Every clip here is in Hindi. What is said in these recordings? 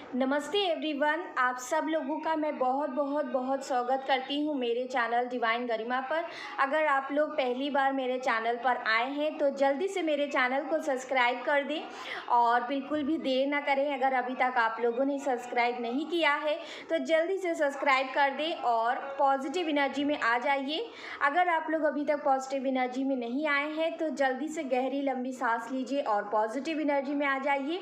नमस्ते एवरीवन, आप सब लोगों का मैं बहुत बहुत बहुत स्वागत करती हूँ मेरे चैनल डिवाइन गरिमा पर। अगर आप लोग पहली बार मेरे चैनल पर आए हैं तो जल्दी से मेरे चैनल को सब्सक्राइब कर दें और बिल्कुल भी देर ना करें। अगर अभी तक आप लोगों ने सब्सक्राइब नहीं किया है तो जल्दी से सब्सक्राइब कर दें और पॉजिटिव एनर्जी में आ जाइए। अगर आप लोग अभी तक पॉजिटिव एनर्जी में नहीं आए हैं तो जल्दी से गहरी लंबी सांस लीजिए और पॉजिटिव एनर्जी में आ जाइए।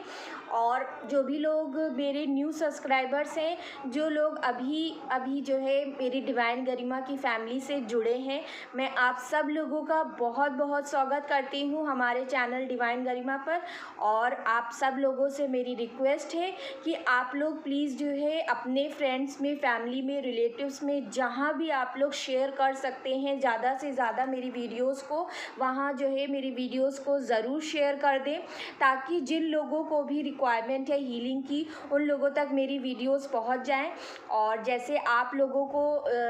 और जो भी लोग मेरे न्यू सब्सक्राइबर्स हैं, जो लोग अभी जो है मेरी डिवाइन गरिमा की फैमिली से जुड़े हैं, मैं आप सब लोगों का बहुत बहुत स्वागत करती हूँ हमारे चैनल डिवाइन गरिमा पर। और आप सब लोगों से मेरी रिक्वेस्ट है कि आप लोग प्लीज़ जो है अपने फ्रेंड्स में, फैमिली में, रिलेटिव्स में, जहाँ भी आप लोग शेयर कर सकते हैं ज़्यादा से ज़्यादा मेरी वीडियोस को, वहाँ जो है मेरी वीडियोस को ज़रूर शेयर कर दें, ताकि जिन लोगों को भी रिक्वायरमेंट है हीलिंग की उन लोगों तक मेरी वीडियोस पहुंच जाएं। और जैसे आप लोगों को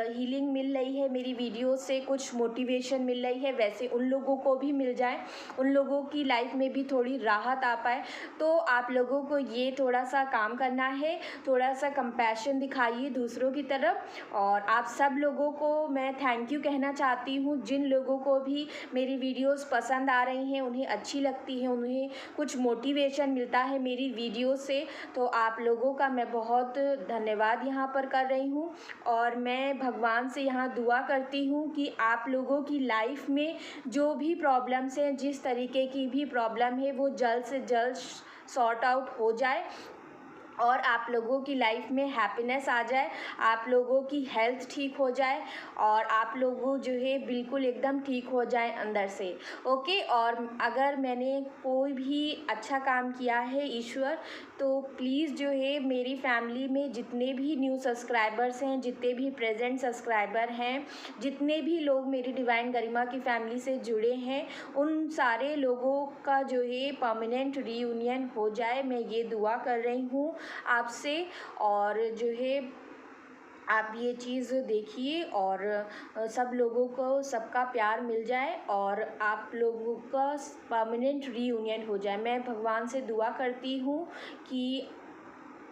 हीलिंग मिल रही है मेरी वीडियो से, कुछ मोटिवेशन मिल रही है, वैसे उन लोगों को भी मिल जाए, उन लोगों की लाइफ में भी थोड़ी राहत आ पाए। तो आप लोगों को ये थोड़ा सा काम करना है, थोड़ा सा कंपैशन दिखाइए दूसरों की तरफ। और आप सब लोगों को मैं थैंक यू कहना चाहती हूँ, जिन लोगों को भी मेरी वीडियोस पसंद आ रही हैं, उन्हें अच्छी लगती है, उन्हें कुछ मोटिवेशन मिलता है मेरी वीडियो से, तो आप लोगों का मैं बहुत धन्यवाद यहाँ पर कर रही हूँ। और मैं भगवान से यहाँ दुआ करती हूँ कि आप लोगों की लाइफ में जो भी प्रॉब्लम्स हैं, जिस तरीके की भी प्रॉब्लम है, वो जल्द से जल्द सॉर्ट आउट हो जाए और आप लोगों की लाइफ में हैप्पीनेस आ जाए, आप लोगों की हेल्थ ठीक हो जाए और आप लोगों जो है बिल्कुल एकदम ठीक हो जाए अंदर से। ओके। और अगर मैंने कोई भी अच्छा काम किया है ईश्वर, तो प्लीज़ जो है मेरी फैमिली में जितने भी न्यू सब्सक्राइबर्स हैं, जितने भी प्रेजेंट सब्सक्राइबर हैं, जितने भी लोग मेरी डिवाइन गरिमा की फैमिली से जुड़े हैं, उन सारे लोगों का जो है परमानेंट रीयूनियन हो जाए, मैं ये दुआ कर रही हूँ आपसे। और जो है आप ये चीज़ देखिए और सब लोगों को सबका प्यार मिल जाए और आप लोगों का परमानेंट रीयूनियन हो जाए। मैं भगवान से दुआ करती हूँ कि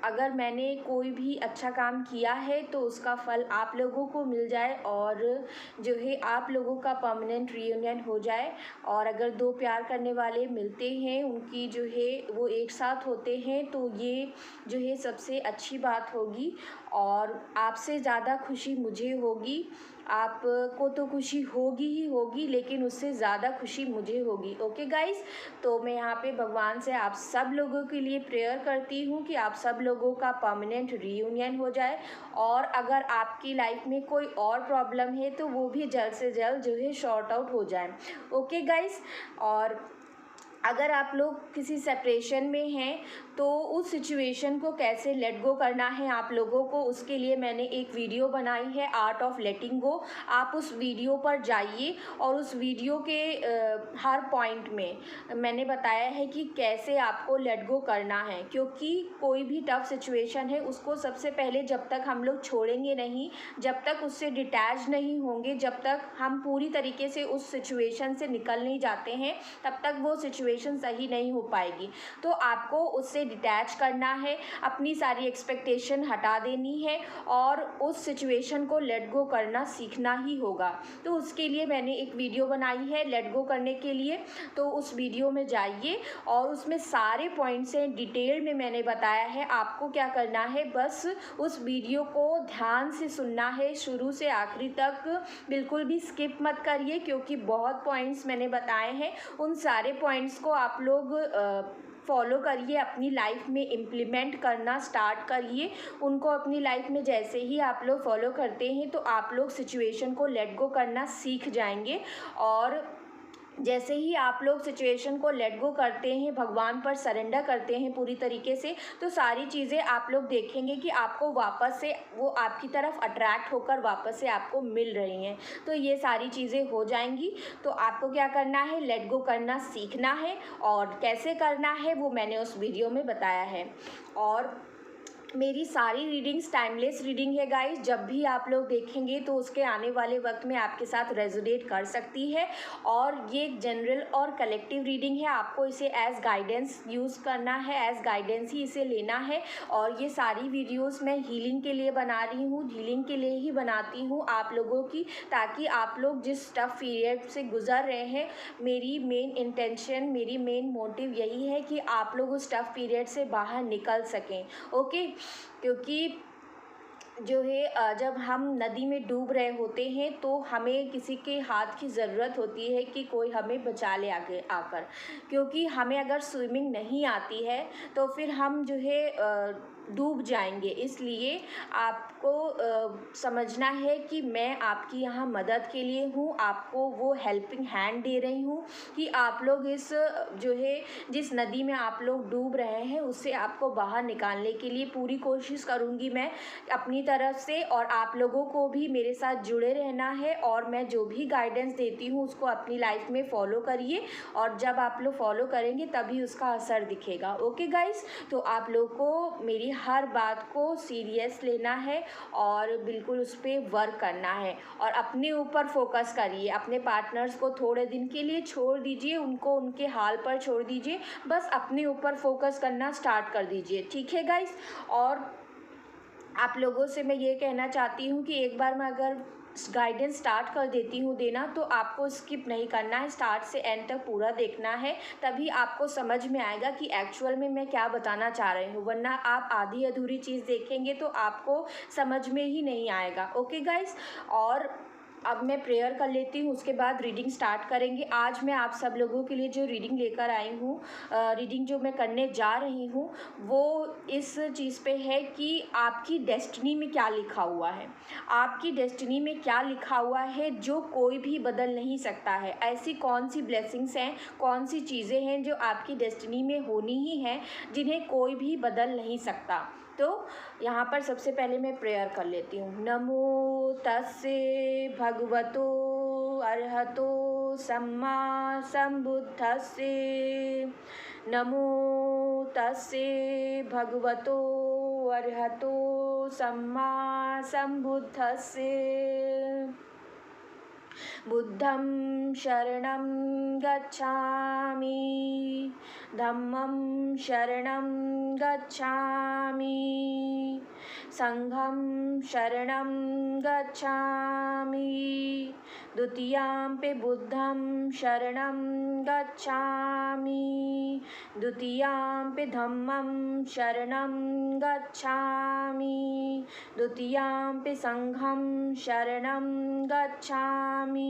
अगर मैंने कोई भी अच्छा काम किया है तो उसका फल आप लोगों को मिल जाए और जो है आप लोगों का परमानेंट रीयूनियन हो जाए। और अगर दो प्यार करने वाले मिलते हैं, उनकी जो है वो एक साथ होते हैं, तो ये जो है सबसे अच्छी बात होगी। और आपसे ज़्यादा खुशी मुझे होगी, आपको तो खुशी होगी ही होगी, लेकिन उससे ज़्यादा खुशी मुझे होगी। ओके गाइस, तो मैं यहाँ पे भगवान से आप सब लोगों के लिए प्रेयर करती हूँ कि आप सब लोगों का परमानेंट रीयूनियन हो जाए। और अगर आपकी लाइफ में कोई और प्रॉब्लम है तो वो भी जल्द से जल्द जो है शॉर्ट आउट हो जाए। Okay guys. और अगर आप लोग किसी सेपरेशन में हैं तो उस सिचुएशन को कैसे लेट गो करना है आप लोगों को, उसके लिए मैंने एक वीडियो बनाई है, आर्ट ऑफ लेटिंग गो। आप उस वीडियो पर जाइए और उस वीडियो के हर पॉइंट में मैंने बताया है कि कैसे आपको लेट गो करना है। क्योंकि कोई भी टफ सिचुएशन है, उसको सबसे पहले जब तक हम लोग छोड़ेंगे नहीं, जब तक उससे डिटैच नहीं होंगे, जब तक हम पूरी तरीके से उस सिचुएशन से निकल नहीं जाते हैं, तब तक वो सिचुएशन सही नहीं हो पाएगी। तो आपको उससे डिटैच करना है, अपनी सारी एक्सपेक्टेशन हटा देनी है और उस सिचुएशन को लेट गो करना सीखना ही होगा। तो उसके लिए मैंने एक वीडियो बनाई है लेट गो करने के लिए, तो उस वीडियो में जाइए और उसमें सारे पॉइंट्स हैं, डिटेल में मैंने बताया है। आपको क्या करना है, बस उस वीडियो को ध्यान से सुनना है, शुरू से आखिरी तक, बिल्कुल भी स्किप मत करिए, क्योंकि बहुत पॉइंट्स मैंने बताए हैं। उन सारे पॉइंट्स को आप लोग फॉलो करिए, अपनी लाइफ में इम्प्लीमेंट करना स्टार्ट करिए उनको अपनी लाइफ में। जैसे ही आप लोग फॉलो करते हैं तो आप लोग सिचुएशन को लेट गो करना सीख जाएंगे। और जैसे ही आप लोग सिचुएशन को लेट गो करते हैं, भगवान पर सरेंडर करते हैं पूरी तरीके से, तो सारी चीज़ें आप लोग देखेंगे कि आपको वापस से वो आपकी तरफ अट्रैक्ट होकर वापस से आपको मिल रही हैं। तो ये सारी चीज़ें हो जाएंगी। तो आपको क्या करना है, लेट गो करना सीखना है। और कैसे करना है वो मैंने उस वीडियो में बताया है। और मेरी सारी रीडिंग्स टाइमलेस रीडिंग है गाइस। जब भी आप लोग देखेंगे तो उसके आने वाले वक्त में आपके साथ रेजोनेट कर सकती है, और ये एक जनरल और कलेक्टिव रीडिंग है। आपको इसे एज गाइडेंस यूज़ करना है, एज गाइडेंस ही इसे लेना है। और ये सारी वीडियोस मैं हीलिंग के लिए बना रही हूँ, हीलिंग के लिए ही बनाती हूँ आप लोगों की, ताकि आप लोग जिस टफ पीरियड से गुजर रहे हैं, मेरी मेन इंटेंशन, मेरी मेन मोटिव यही है कि आप लोग उस टफ पीरियड से बाहर निकल सकें। ओके, क्योंकि जो है जब हम नदी में डूब रहे होते हैं तो हमें किसी के हाथ की ज़रूरत होती है कि कोई हमें बचा ले आगे आकर, क्योंकि हमें अगर स्विमिंग नहीं आती है तो फिर हम जो है डूब जाएंगे। इसलिए आपको समझना है कि मैं आपकी यहाँ मदद के लिए हूँ, आपको वो हेल्पिंग हैंड दे रही हूँ कि आप लोग इस जो है जिस नदी में आप लोग डूब रहे हैं उससे आपको बाहर निकालने के लिए पूरी कोशिश करूँगी मैं अपनी तरफ से। और आप लोगों को भी मेरे साथ जुड़े रहना है, और मैं जो भी गाइडेंस देती हूँ उसको अपनी लाइफ में फॉलो करिए, और जब आप लोग फॉलो करेंगे तभी उसका असर दिखेगा। ओके गाइस, तो आप लोग को मेरी हर बात को सीरियस लेना है और बिल्कुल उस पर वर्क करना है, और अपने ऊपर फोकस करिए। अपने पार्टनर्स को थोड़े दिन के लिए छोड़ दीजिए, उनको उनके हाल पर छोड़ दीजिए, बस अपने ऊपर फोकस करना स्टार्ट कर दीजिए। ठीक है गाइस, और आप लोगों से मैं ये कहना चाहती हूँ कि एक बार मैं अगर गाइडेंस स्टार्ट कर देती हूँ देना, तो आपको स्किप नहीं करना है, स्टार्ट से एंड तक पूरा देखना है, तभी आपको समझ में आएगा कि एक्चुअल में मैं क्या बताना चाह रही हूँ। वरना आप आधी अधूरी चीज़ देखेंगे तो आपको समझ में ही नहीं आएगा। ओके गाइस, और अब मैं प्रेयर कर लेती हूँ, उसके बाद रीडिंग स्टार्ट करेंगे। आज मैं आप सब लोगों के लिए जो रीडिंग लेकर आई हूँ, रीडिंग जो मैं करने जा रही हूँ, वो इस चीज़ पे है कि आपकी डेस्टिनी में क्या लिखा हुआ है। आपकी डेस्टिनी में क्या लिखा हुआ है जो कोई भी बदल नहीं सकता है। ऐसी कौन सी ब्लेसिंग्स हैं, कौन सी चीज़ें हैं जो आपकी डेस्टिनी में होनी ही हैं, जिन्हें कोई भी बदल नहीं सकता। तो यहाँ पर सबसे पहले मैं प्रेयर कर लेती हूँ। नमो तस्से भगवतो अरहतो सम्मा संबुद्धस्से। नमो तस्से भगवतो अरहतो सम्मा संबुद्धस्से। बुद्धं शरणं गच्छामि, धम्मं शरणं गच्छामि, संघं शरणं गच्छामि, द्वितीयाम्पि बुद्धं शरणं गच्छामि, द्वितीयाम्पि धम्मं शरणं गच्छामि, द्वितीयाम्पि संघं शरणं गच्छामि,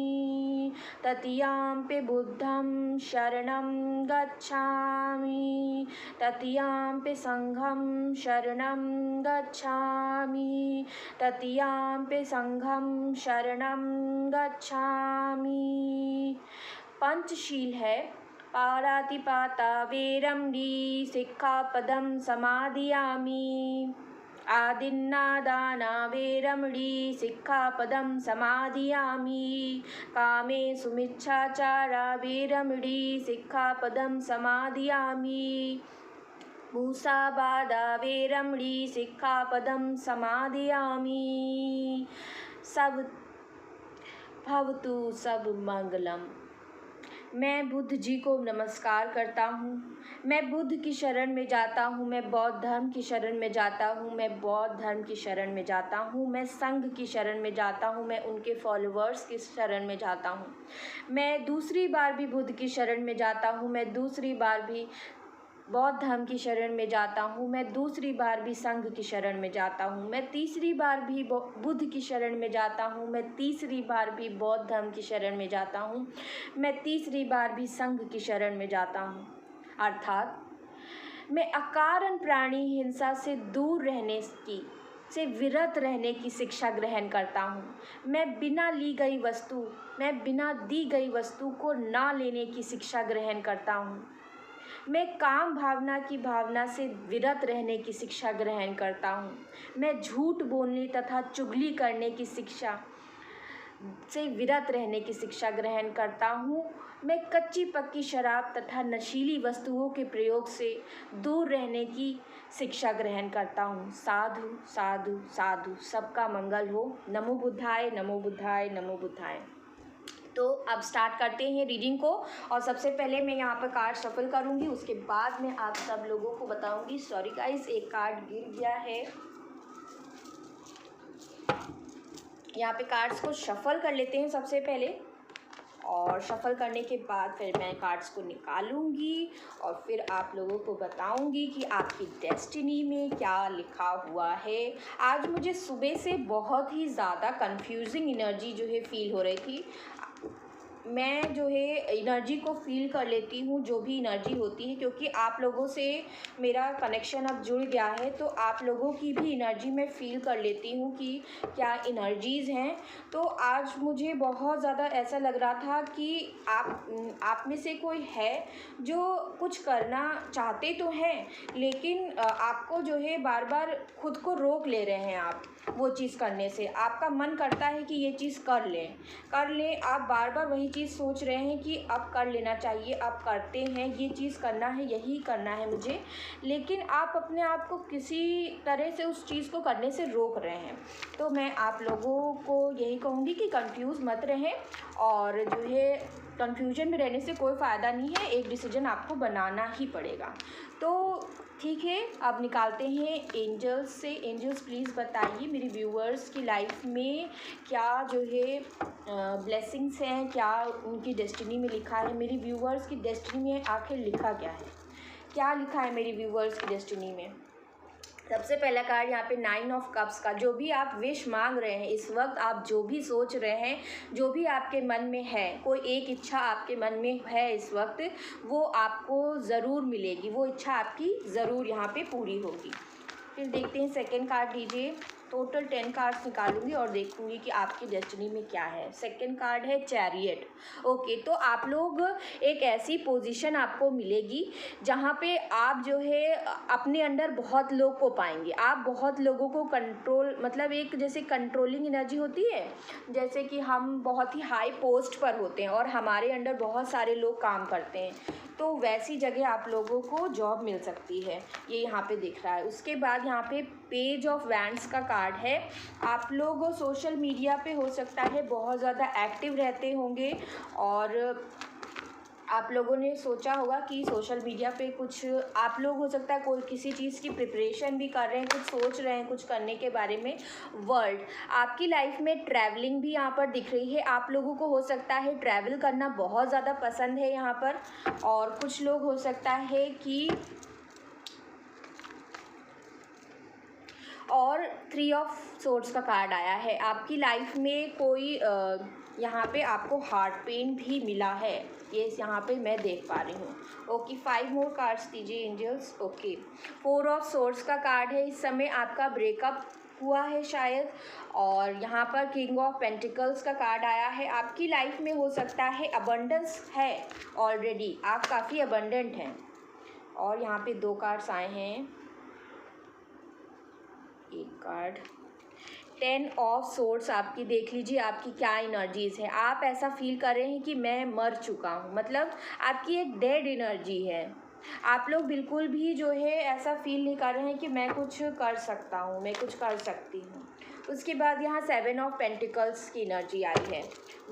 तृतीयाम्पि बुद्धं शरणं गच्छामि, तृतीयाम्पि संघं शरणं गच्छामि, तृतीयाम्पि संघं शरणं गच्छामि। पंचशील है। पाणातिपाता वेरमणि सिक्खापदं समादियामि। आदिन्नादाना वेरमणि सिक्खापदं समादियामि। कामेषु मिच्छाचारा वेरमणि सिक्खापदं समादियामि। मूसावादा वेरमणि सिक्खापदं समादियामि। सब भवतु सब मंगलम। मैं बुद्ध जी को नमस्कार करता हूँ। मैं बुद्ध की शरण में जाता हूँ, मैं बौद्ध धर्म की शरण में जाता हूँ, मैं बौद्ध धर्म की शरण में जाता हूँ, मैं संघ की शरण में जाता हूँ, मैं उनके फॉलोअर्स की शरण में जाता हूँ। मैं दूसरी बार भी बुद्ध की शरण में जाता हूँ, मैं दूसरी बार भी बौद्ध धर्म की शरण में जाता हूँ, मैं दूसरी बार भी संघ की शरण में जाता हूँ, मैं तीसरी बार भी बुद्ध की शरण में जाता हूँ, मैं तीसरी बार भी बौद्ध धर्म की शरण में जाता हूँ, मैं तीसरी बार भी संघ की शरण में जाता हूँ। अर्थात मैं अकारण प्राणी हिंसा से दूर रहने की, से विरत रहने की शिक्षा ग्रहण करता हूँ। मैं बिना ली गई वस्तु, मैं बिना दी गई वस्तु को ना लेने की शिक्षा ग्रहण करता हूँ। मैं काम भावना की भावना से विरत रहने की शिक्षा ग्रहण करता हूँ। मैं झूठ बोलने तथा चुगली करने की शिक्षा से विरत रहने की शिक्षा ग्रहण करता हूँ। मैं कच्ची पक्की शराब तथा नशीली वस्तुओं के प्रयोग से दूर रहने की शिक्षा ग्रहण करता हूँ। साधु साधु साधु, सबका मंगल हो। नमो बुद्धाय, नमो बुद्धाय, नमो बुद्धाय। तो अब स्टार्ट करते हैं रीडिंग को। और सबसे पहले मैं यहाँ पर कार्ड शफल करूँगी, उसके बाद मैं आप सब लोगों को बताऊँगी। सॉरी गाइस, एक कार्ड गिर गया है। यहाँ पे कार्ड्स को शफल कर लेते हैं सबसे पहले, और शफल करने के बाद फिर मैं कार्ड्स को निकालूंगी और फिर आप लोगों को बताऊंगी कि आपकी डेस्टिनी में क्या लिखा हुआ है। आज मुझे सुबह से बहुत ही ज़्यादा कंफ्यूजिंग एनर्जी जो है फील हो रही थी। मैं जो है एनर्जी को फील कर लेती हूँ, जो भी एनर्जी होती है, क्योंकि आप लोगों से मेरा कनेक्शन अब जुड़ गया है, तो आप लोगों की भी एनर्जी मैं फील कर लेती हूँ कि क्या एनर्जीज़ हैं। तो आज मुझे बहुत ज़्यादा ऐसा लग रहा था कि आप में से कोई है जो कुछ करना चाहते तो हैं, लेकिन आपको जो है बार बार खुद को रोक ले रहे हैं। आप वो चीज़ करने से आपका मन करता है कि ये चीज़ कर लें, आप बार बार वही चीज़ सोच रहे हैं कि अब कर लेना चाहिए, अब करते हैं, ये चीज़ करना है, यही करना है मुझे, लेकिन आप अपने आप को किसी तरह से उस चीज़ को करने से रोक रहे हैं। तो मैं आप लोगों को यही कहूँगी कि कंफ्यूज मत रहें, और जो है कंफ्यूजन में रहने से कोई फ़ायदा नहीं है, एक डिसीजन आपको बनाना ही पड़ेगा। तो ठीक है, अब निकालते हैं एंजल्स से। एंजल्स प्लीज़ बताइए मेरी व्यूअर्स की लाइफ में क्या जो है ब्लेसिंग्स हैं, क्या उनकी डेस्टिनी में लिखा है। मेरी व्यूअर्स की डेस्टिनी में आखिर लिखा क्या लिखा है मेरी व्यूअर्स की डेस्टिनी में। सबसे पहला कार्ड यहाँ पे 9 ऑफ कप्स का। जो भी आप विश मांग रहे हैं इस वक्त, आप जो भी सोच रहे हैं, जो भी आपके मन में है, कोई एक इच्छा आपके मन में है इस वक्त, वो आपको ज़रूर मिलेगी, वो इच्छा आपकी ज़रूर यहाँ पे पूरी होगी। फिर देखते हैं सेकंड कार्ड लीजिए। टोटल 10 कार्ड्स निकालूंगी और देखूंगी कि आपकी डेस्टिनी में क्या है। सेकंड कार्ड है चैरियट। ओके, तो आप लोग एक ऐसी पोजीशन आपको मिलेगी जहाँ पे आप जो है अपने अंदर बहुत लोग को पाएंगे। आप बहुत लोगों को कंट्रोल, मतलब एक जैसे कंट्रोलिंग एनर्जी होती है, जैसे कि हम बहुत ही हाई पोस्ट पर होते हैं और हमारे अंडर बहुत सारे लोग काम करते हैं, तो वैसी जगह आप लोगों को जॉब मिल सकती है, ये यहाँ पे दिख रहा है। उसके बाद यहाँ पे पेज ऑफ वैंड्स का कार्ड है। आप लोग सोशल मीडिया पे हो सकता है बहुत ज़्यादा एक्टिव रहते होंगे, और आप लोगों ने सोचा होगा कि सोशल मीडिया पे कुछ आप लोग हो सकता है कोई किसी चीज़ की प्रिपरेशन भी कर रहे हैं, कुछ सोच रहे हैं कुछ करने के बारे में। वर्ल्ड आपकी लाइफ में ट्रैवलिंग भी यहाँ पर दिख रही है। आप लोगों को हो सकता है ट्रैवल करना बहुत ज़्यादा पसंद है यहाँ पर, और कुछ लोग हो सकता है कि और 3 ऑफ सोर्ड्स का कार्ड आया है। आपकी लाइफ में कोई यहाँ पे आपको हार्ट पेन भी मिला है, ये यहाँ पे मैं देख पा रही हूँ। ओके, 5 मोर कार्ड्स दीजिए एंजल्स। ओके, 4 ऑफ सोर्ड्स का कार्ड है। इस समय आपका ब्रेकअप हुआ है शायद, और यहाँ पर किंग ऑफ पेंटिकल्स का कार्ड आया है। आपकी लाइफ में हो सकता है अबंडेंस है ऑलरेडी, आप काफ़ी अबंडेंट हैं। और यहाँ पे 2 कार्ड्स आए हैं, एक कार्ड 10 ऑफ सोर्ड्स। आपकी देख लीजिए आपकी क्या एनर्जीज़ है। आप ऐसा फील कर रहे हैं कि मैं मर चुका हूँ, मतलब आपकी एक डेड एनर्जी है। आप लोग बिल्कुल भी जो है ऐसा फील नहीं कर रहे हैं कि मैं कुछ कर सकता हूँ, मैं कुछ कर सकती हूँ। उसके बाद यहाँ 7 ऑफ पेंटिकल्स की एनर्जी आई है।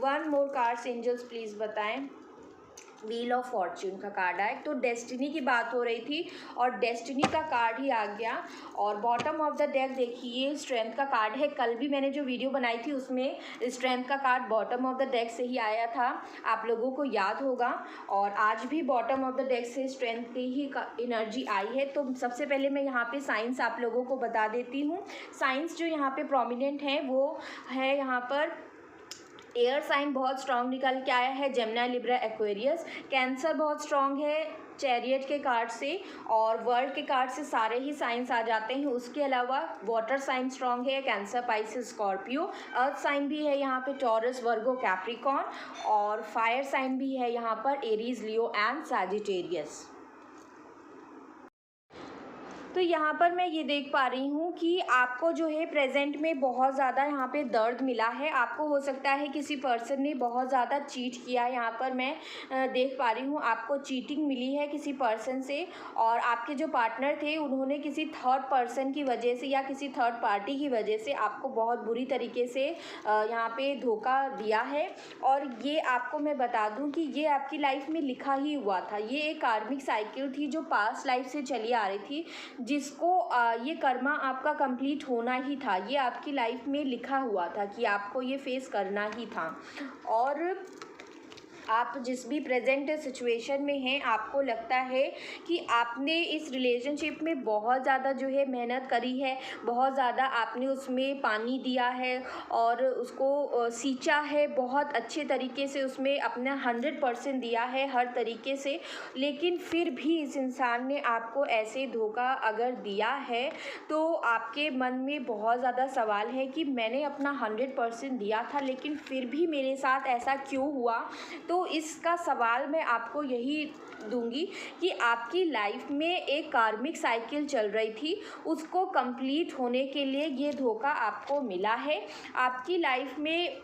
1 मोर कार्ड्स एंजल्स प्लीज़ बताएं। व्हील ऑफ फॉर्च्यून का कार्ड आया। तो डेस्टिनी की बात हो रही थी और डेस्टिनी का कार्ड ही आ गया। और बॉटम ऑफ द डेक देखिए स्ट्रेंथ का कार्ड है। कल भी मैंने जो वीडियो बनाई थी उसमें स्ट्रेंथ का card bottom of the deck से ही आया था, आप लोगों को याद होगा। और आज भी बॉटम ऑफ द डेक से स्ट्रेंथ की ही एनर्जी आई है। तो सबसे पहले मैं यहाँ पे साइंस आप लोगों को बता देती हूँ। साइंस जो यहाँ पे प्रोमिनेंट है वो है यहाँ पर एयर साइन बहुत स्ट्रांग निकल के आया है, जेमिनी लिब्रा एक्वेरियस। कैंसर बहुत स्ट्रांग है चैरियट के कार्ड से, और वर्ल्ड के कार्ड से सारे ही साइंस आ जाते हैं। उसके अलावा वाटर साइन स्ट्रांग है, Cancer Pisces Scorpio. Earth sign भी है यहाँ पे टॉरस वर्गो कैप्रिकॉन, और फायर साइन भी है यहाँ पर एरीज लियो एंड सैजिटेरियस। तो तो यहाँ पर मैं ये देख पा रही हूँ कि आपको जो है प्रेजेंट में बहुत ज़्यादा यहाँ पे दर्द मिला है। आपको हो सकता है किसी पर्सन ने बहुत ज़्यादा चीट किया, यहाँ पर मैं देख पा रही हूँ आपको चीटिंग मिली है किसी पर्सन से, और आपके जो पार्टनर थे उन्होंने किसी थर्ड पर्सन की वजह से या किसी थर्ड पार्टी की वजह से आपको बहुत बुरी तरीके से यहाँ पे धोखा दिया है। और ये आपको मैं बता दूं कि ये आपकी लाइफ में लिखा ही हुआ था। ये एक कार्मिक साइकिल थी जो पास्ट लाइफ से चली आ रही थी, जिसको ये कर्मा आपका कंप्लीट होना ही था। ये आपकी लाइफ में लिखा हुआ था कि आपको ये फेस करना ही था। और आप जिस भी प्रेजेंट सिचुएशन में हैं, आपको लगता है कि आपने इस रिलेशनशिप में बहुत ज़्यादा जो है मेहनत करी है, बहुत ज़्यादा आपने उसमें पानी दिया है और उसको सींचा है, बहुत अच्छे तरीके से उसमें अपना 100% दिया है हर तरीके से। लेकिन फिर भी इस इंसान ने आपको ऐसे धोखा अगर दिया है तो आपके मन में बहुत ज़्यादा सवाल है कि मैंने अपना 100% दिया था लेकिन फिर भी मेरे साथ ऐसा क्यों हुआ। तो इसका सवाल मैं आपको यही दूंगी कि आपकी लाइफ में एक कार्मिक साइकिल चल रही थी, उसको कंप्लीट होने के लिए ये धोखा आपको मिला है। आपकी लाइफ में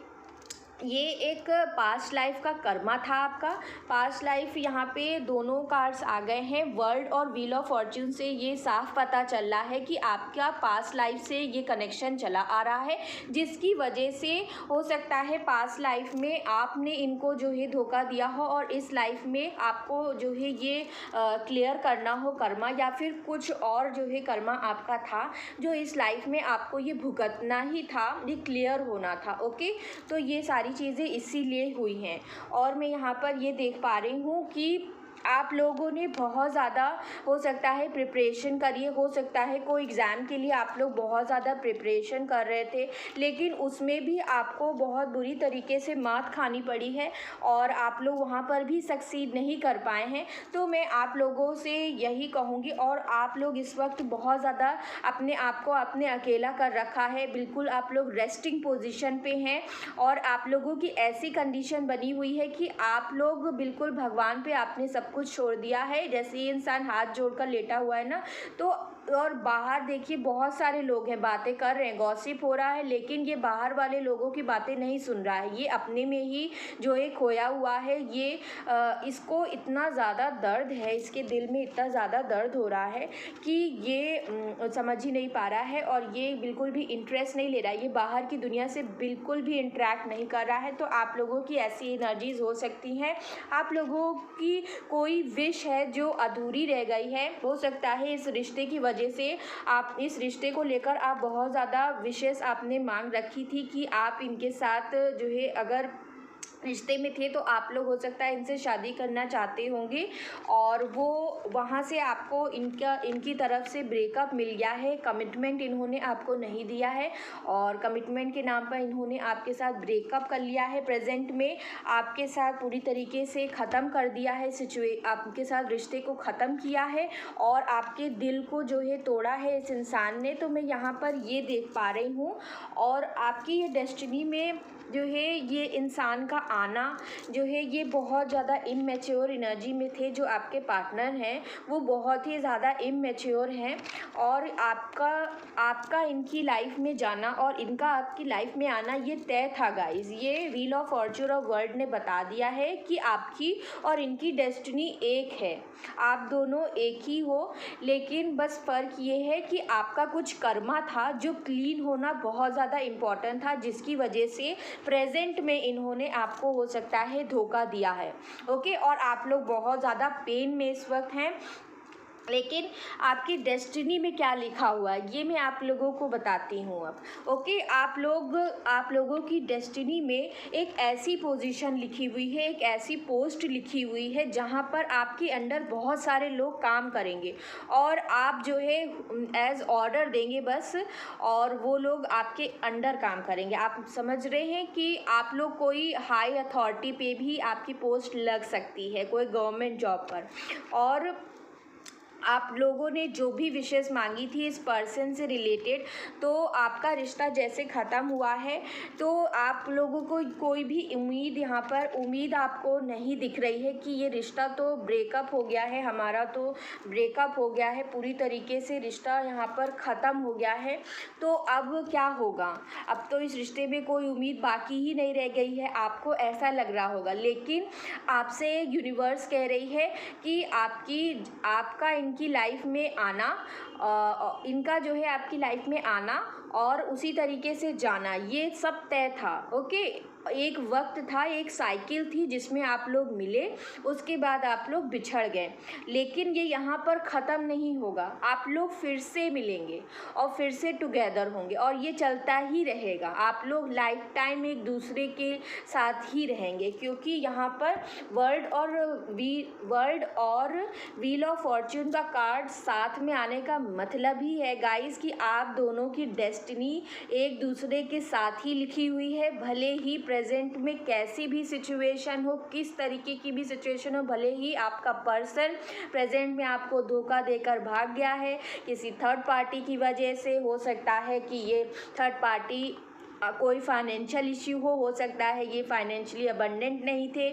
ये एक पास्ट लाइफ का कर्मा था आपका। पास्ट लाइफ यहाँ पे दोनों कार्ड्स आ गए हैं, वर्ल्ड और व्हील ऑफ फॉर्च्यून से ये साफ पता चल रहा है कि आपका पास्ट लाइफ से ये कनेक्शन चला आ रहा है, जिसकी वजह से हो सकता है पास्ट लाइफ में आपने इनको जो है धोखा दिया हो और इस लाइफ में आपको जो है ये क्लियर करना हो कर्मा, या फिर कुछ और जो है कर्मा आपका था जो इस लाइफ में आपको ये भुगतना ही था, ये क्लियर होना था। ओके, तो ये सारी चीज़ें इसीलिए हुई हैं। और मैं यहाँ पर ये देख पा रही हूँ कि आप लोगों ने बहुत ज़्यादा हो सकता है प्रिपरेशन करिए, हो सकता है कोई एग्ज़ाम के लिए आप लोग बहुत ज़्यादा प्रिपरेशन कर रहे थे लेकिन उसमें भी आपको बहुत बुरी तरीके से मात खानी पड़ी है और आप लोग वहाँ पर भी सक्सीड नहीं कर पाए हैं। तो मैं आप लोगों से यही कहूँगी, और आप लोग इस वक्त बहुत ज़्यादा अपने आप को आपने अकेला कर रखा है, बिल्कुल आप लोग रेस्टिंग पोजीशन पे हैं और आप लोगों की ऐसी कंडीशन बनी हुई है कि आप लोग बिल्कुल भगवान पे आपने सब कुछ छोड़ दिया है। जैसे ये इंसान हाथ जोड़कर लेटा हुआ है ना, तो और बाहर देखिए बहुत सारे लोग हैं, बातें कर रहे हैं, गॉसिप हो रहा है, लेकिन ये बाहर वाले लोगों की बातें नहीं सुन रहा है। ये अपने में ही जो है खोया हुआ है। ये इसको इतना ज़्यादा दर्द है, इसके दिल में इतना ज़्यादा दर्द हो रहा है कि ये समझ ही नहीं पा रहा है और ये बिल्कुल भी इंटरेस्ट नहीं ले रहा है। ये बाहर की दुनिया से बिल्कुल भी इंटरेक्ट नहीं कर रहा है। तो आप लोगों की ऐसी एनर्जीज़ हो सकती हैं, आप लोगों की कोई विश है जो अधूरी रह गई है। हो सकता है इस रिश्ते की वजह से, आप इस रिश्ते को लेकर आप बहुत ज़्यादा विशेष आपने मांग रखी थी कि आप इनके साथ जो है अगर रिश्ते में थे तो आप लोग हो सकता है इनसे शादी करना चाहते होंगे और वो वहाँ से आपको इनकी तरफ से ब्रेकअप मिल गया है। कमिटमेंट इन्होंने आपको नहीं दिया है और कमिटमेंट के नाम पर इन्होंने आपके साथ ब्रेकअप कर लिया है। प्रेजेंट में आपके साथ पूरी तरीके से ख़त्म कर दिया है, आपके साथ रिश्ते को ख़त्म किया है और आपके दिल को जो है तोड़ा है इस इंसान ने। तो मैं यहाँ पर ये देख पा रही हूँ और आपकी ये डेस्टिनी में जो है ये इंसान का आना जो है ये बहुत ज़्यादा इमैच्योर एनर्जी में थे। जो आपके पार्टनर हैं वो बहुत ही ज़्यादा इमैच्योर हैं और आपका इनकी लाइफ में जाना और इनका आपकी लाइफ में आना ये तय था गाइस। ये wheel of Fortune of world ने बता दिया है कि आपकी और इनकी डेस्टिनी एक है, आप दोनों एक ही हो। लेकिन बस फ़र्क ये है कि आपका कुछ कर्मा था जो क्लीन होना बहुत ज़्यादा इम्पॉर्टेंट था, जिसकी वजह से प्रेजेंट में इन्होंने आपको हो सकता है धोखा दिया है। ओके, और आप लोग बहुत ज़्यादा पेन में इस वक्त हैं। लेकिन आपकी डेस्टिनी में क्या लिखा हुआ है ये मैं आप लोगों को बताती हूँ अब। ओके, आप लोगों की डेस्टिनी में एक ऐसी पोजीशन लिखी हुई है, एक ऐसी पोस्ट लिखी हुई है जहाँ पर आपके अंडर बहुत सारे लोग काम करेंगे और आप जो है एज ऑर्डर देंगे बस, और वो लोग आपके अंडर काम करेंगे। आप समझ रहे हैं कि आप लोग कोई हाई अथॉरिटी पे भी आपकी पोस्ट लग सकती है, कोई गवर्नमेंट जॉब पर। और आप लोगों ने जो भी विशेष मांगी थी इस पर्सन से रिलेटेड, तो आपका रिश्ता जैसे ख़त्म हुआ है, तो आप लोगों को कोई भी उम्मीद, यहाँ पर उम्मीद आपको नहीं दिख रही है कि ये रिश्ता तो ब्रेकअप हो गया है, हमारा तो ब्रेकअप हो गया है, पूरी तरीके से रिश्ता यहाँ पर ख़त्म हो गया है। तो अब क्या होगा, अब तो इस रिश्ते में कोई उम्मीद बाकी ही नहीं रह गई है, आपको ऐसा लग रहा होगा। लेकिन आपसे यूनिवर्स कह रही है कि आपका इनकी लाइफ में आना, इनका जो है आपकी लाइफ में आना और उसी तरीके से जाना, ये सब तय था। ओके, एक वक्त था, एक साइकिल थी जिसमें आप लोग मिले, उसके बाद आप लोग बिछड़ गए, लेकिन ये यहाँ पर ख़त्म नहीं होगा। आप लोग फिर से मिलेंगे और फिर से टुगेदर होंगे और ये चलता ही रहेगा। आप लोग लाइफ टाइम एक दूसरे के साथ ही रहेंगे, क्योंकि यहाँ पर वर्ल्ड और व्हील ऑफ फॉर्च्यून का कार्ड साथ में आने का मतलब ही है गाइस कि आप दोनों की डेस्टिनी एक दूसरे के साथ ही लिखी हुई है। भले ही प्रेजेंट में कैसी भी सिचुएशन हो, किस तरीके की भी सिचुएशन हो, भले ही आपका पर्सन प्रेजेंट में आपको धोखा देकर भाग गया है, किसी थर्ड पार्टी की वजह से हो सकता है कि ये थर्ड पार्टी कोई फाइनेंशियल इश्यू हो सकता है ये फाइनेंशियली अबंडेंट नहीं थे,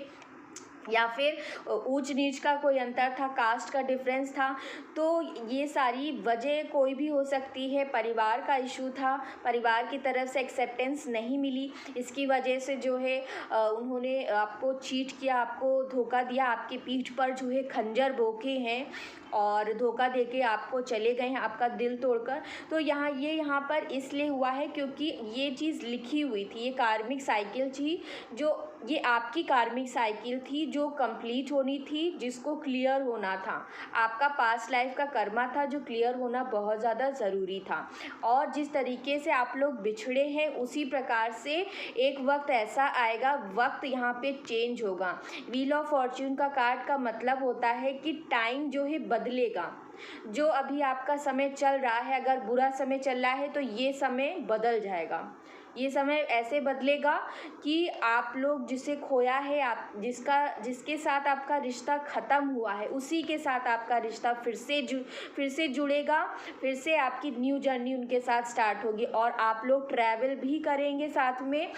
या फिर ऊंच नीच का कोई अंतर था, कास्ट का डिफरेंस था। तो ये सारी वजह कोई भी हो सकती है। परिवार का इशू था, परिवार की तरफ से एक्सेप्टेंस नहीं मिली, इसकी वजह से जो है उन्होंने आपको चीट किया, आपको धोखा दिया, आपकी पीठ पर जो है खंजर भोंके हैं और धोखा देके आपको चले गए हैं, आपका दिल तोड़कर। तो यहाँ पर इसलिए हुआ है क्योंकि ये चीज़ लिखी हुई थी, ये कार्मिक साइकिल थी, जो ये आपकी कार्मिक साइकिल थी जो कंप्लीट होनी थी, जिसको क्लियर होना था। आपका पास्ट लाइफ का कर्मा था जो क्लियर होना बहुत ज़्यादा ज़रूरी था। और जिस तरीके से आप लोग बिछड़े हैं उसी प्रकार से एक वक्त ऐसा आएगा, वक्त यहाँ पे चेंज होगा। व्हील ऑफ फॉर्च्यून का कार्ड का मतलब होता है कि टाइम जो है बदलेगा। जो अभी आपका समय चल रहा है, अगर बुरा समय चल रहा है तो ये समय बदल जाएगा। ये समय ऐसे बदलेगा कि आप लोग जिसे खोया है, आप जिसके साथ आपका रिश्ता ख़त्म हुआ है, उसी के साथ आपका रिश्ता फिर से जुड़ेगा, फिर से आपकी न्यू जर्नी उनके साथ स्टार्ट होगी और आप लोग ट्रैवल भी करेंगे साथ में।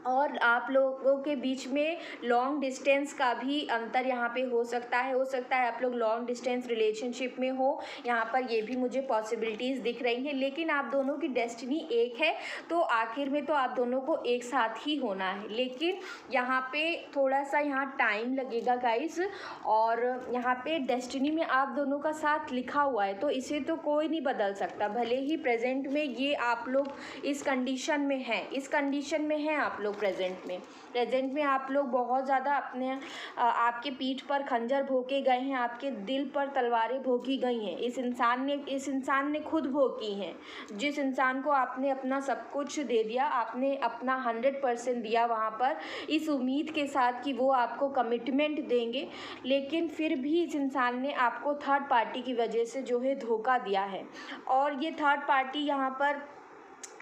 और आप लोगों के बीच में लॉन्ग डिस्टेंस का भी अंतर यहाँ पे हो सकता है आप लोग लॉन्ग डिस्टेंस रिलेशनशिप में हो, यहाँ पर ये भी मुझे पॉसिबिलिटीज़ दिख रही हैं। लेकिन आप दोनों की डेस्टिनी एक है, तो आखिर में तो आप दोनों को एक साथ ही होना है। लेकिन यहाँ पे थोड़ा सा यहाँ टाइम लगेगा गाइस, और यहाँ पे डेस्टिनी में आप दोनों का साथ लिखा हुआ है, तो इसे तो कोई नहीं बदल सकता। भले ही प्रेजेंट में ये आप लोग इस कंडीशन में हैं आप लोग प्रेजेंट में आप लोग बहुत ज़्यादा आपके पीठ पर खंजर भोंके गए हैं, आपके दिल पर तलवारें भोंकी गई हैं। इस इंसान ने खुद भोंकी हैं। जिस इंसान को आपने अपना सब कुछ दे दिया, आपने अपना 100% दिया वहाँ पर, इस उम्मीद के साथ कि वो आपको कमिटमेंट देंगे, लेकिन फिर भी इस इंसान ने आपको थर्ड पार्टी की वजह से जो है धोखा दिया है। और ये थर्ड पार्टी यहाँ पर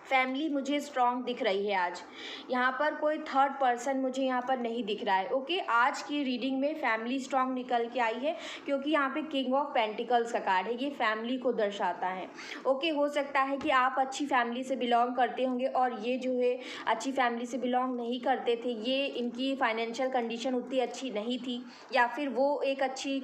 फैमिली मुझे स्ट्रॉन्ग दिख रही है। आज यहाँ पर कोई थर्ड पर्सन मुझे यहाँ पर नहीं दिख रहा है। ओके, आज की रीडिंग में फैमिली स्ट्रॉन्ग निकल के आई है, क्योंकि यहाँ पे किंग ऑफ पेंटिकल्स का कार्ड है, ये फैमिली को दर्शाता है। ओके, हो सकता है कि आप अच्छी फैमिली से बिलोंग करते होंगे और ये जो है अच्छी फैमिली से बिलोंग नहीं करते थे, ये इनकी फाइनेंशियल कंडीशन उतनी अच्छी नहीं थी, या फिर वो एक अच्छी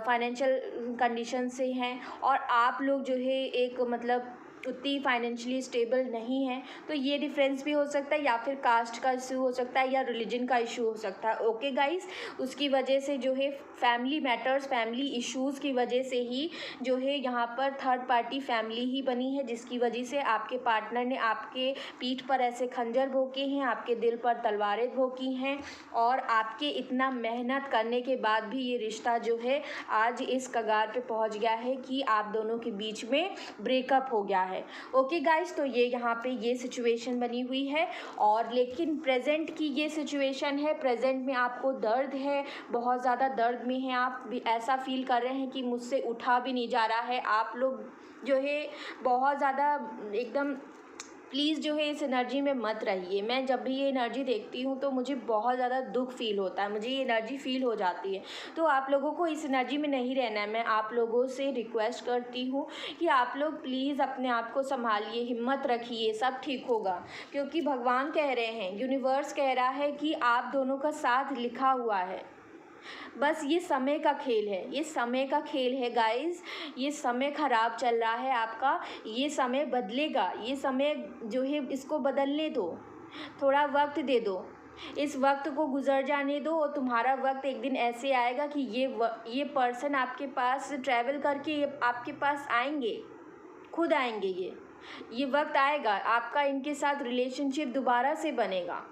फाइनेंशियल कंडीशन से हैं और आप लोग जो है एक मतलब उतनी फाइनेंशियली स्टेबल नहीं है। तो ये डिफरेंस भी हो सकता है, या फिर कास्ट का इशू हो सकता है, या रिलीजन का इशू हो सकता है। ओके गाइस, उसकी वजह से जो है फैमिली मैटर्स, फैमिली इश्यूज़ की वजह से ही जो है यहाँ पर थर्ड पार्टी फैमिली ही बनी है, जिसकी वजह से आपके पार्टनर ने आपके पीठ पर ऐसे खंजर भोंके हैं, आपके दिल पर तलवारें भोंकी हैं, और आपके इतना मेहनत करने के बाद भी ये रिश्ता जो है आज इस कगार पे पहुँच गया है कि आप दोनों के बीच में ब्रेकअप हो गया है। ओके गाइस, तो ये यहाँ पे ये सिचुएशन बनी हुई है। और लेकिन प्रेजेंट की ये सिचुएशन है, प्रेजेंट में आपको दर्द है, बहुत ज़्यादा दर्द में हैं आप, भी ऐसा फील कर रहे हैं कि मुझसे उठा भी नहीं जा रहा है। आप लोग जो है बहुत ज़्यादा एकदम प्लीज़ जो है इस एनर्जी में मत रहिए। मैं जब भी ये एनर्जी देखती हूँ तो मुझे बहुत ज़्यादा दुख फील होता है, मुझे ये एनर्जी फील हो जाती है। तो आप लोगों को इस एनर्जी में नहीं रहना है। मैं आप लोगों से रिक्वेस्ट करती हूँ कि आप लोग प्लीज़ अपने आप को संभालिए, हिम्मत रखिए, सब ठीक होगा। क्योंकि भगवान कह रहे हैं, यूनिवर्स कह रहा है कि आप दोनों का साथ लिखा हुआ है। बस ये समय का खेल है, ये समय का खेल है गाइस। ये समय ख़राब चल रहा है आपका, ये समय बदलेगा। ये समय जो है इसको बदलने दो, थोड़ा वक्त दे दो, इस वक्त को गुजर जाने दो। और तुम्हारा वक्त एक दिन ऐसे आएगा कि ये पर्सन आपके पास ट्रैवल करके आपके पास आएंगे, खुद आएंगे। ये वक्त आएगा, आपका इनके साथ रिलेशनशिप दोबारा से बनेगा।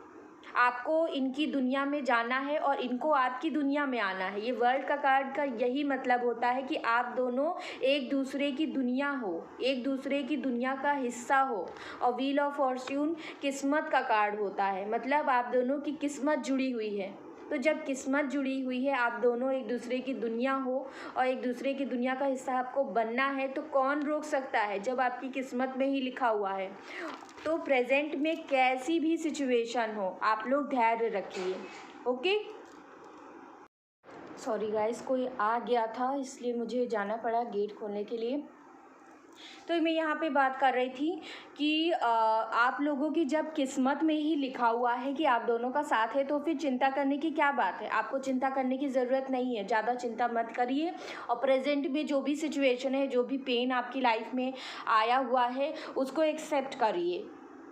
आपको इनकी दुनिया में जाना है और इनको आपकी दुनिया में आना है। ये वर्ल्ड का कार्ड का यही मतलब होता है कि आप दोनों एक दूसरे की दुनिया हो, एक दूसरे की दुनिया का हिस्सा हो। और व्हील ऑफ फॉर्च्यून किस्मत का कार्ड होता है, मतलब आप दोनों की किस्मत जुड़ी हुई है। तो जब किस्मत जुड़ी हुई है, आप दोनों एक दूसरे की दुनिया हो और एक दूसरे की दुनिया का हिस्सा आपको बनना है, तो कौन रोक सकता है जब आपकी किस्मत में ही लिखा हुआ है। तो प्रेजेंट में कैसी भी सिचुएशन हो, आप लोग धैर्य रखिए। ओके, सॉरी गाइस, कोई आ गया था इसलिए मुझे जाना पड़ा गेट खोलने के लिए। तो मैं यहाँ पे बात कर रही थी कि आप लोगों की जब किस्मत में ही लिखा हुआ है कि आप दोनों का साथ है, तो फिर चिंता करने की क्या बात है। आपको चिंता करने की ज़रूरत नहीं है, ज़्यादा चिंता मत करिए। और प्रेजेंट में जो भी सिचुएशन है, जो भी पेन आपकी लाइफ में आया हुआ है, उसको एक्सेप्ट करिए।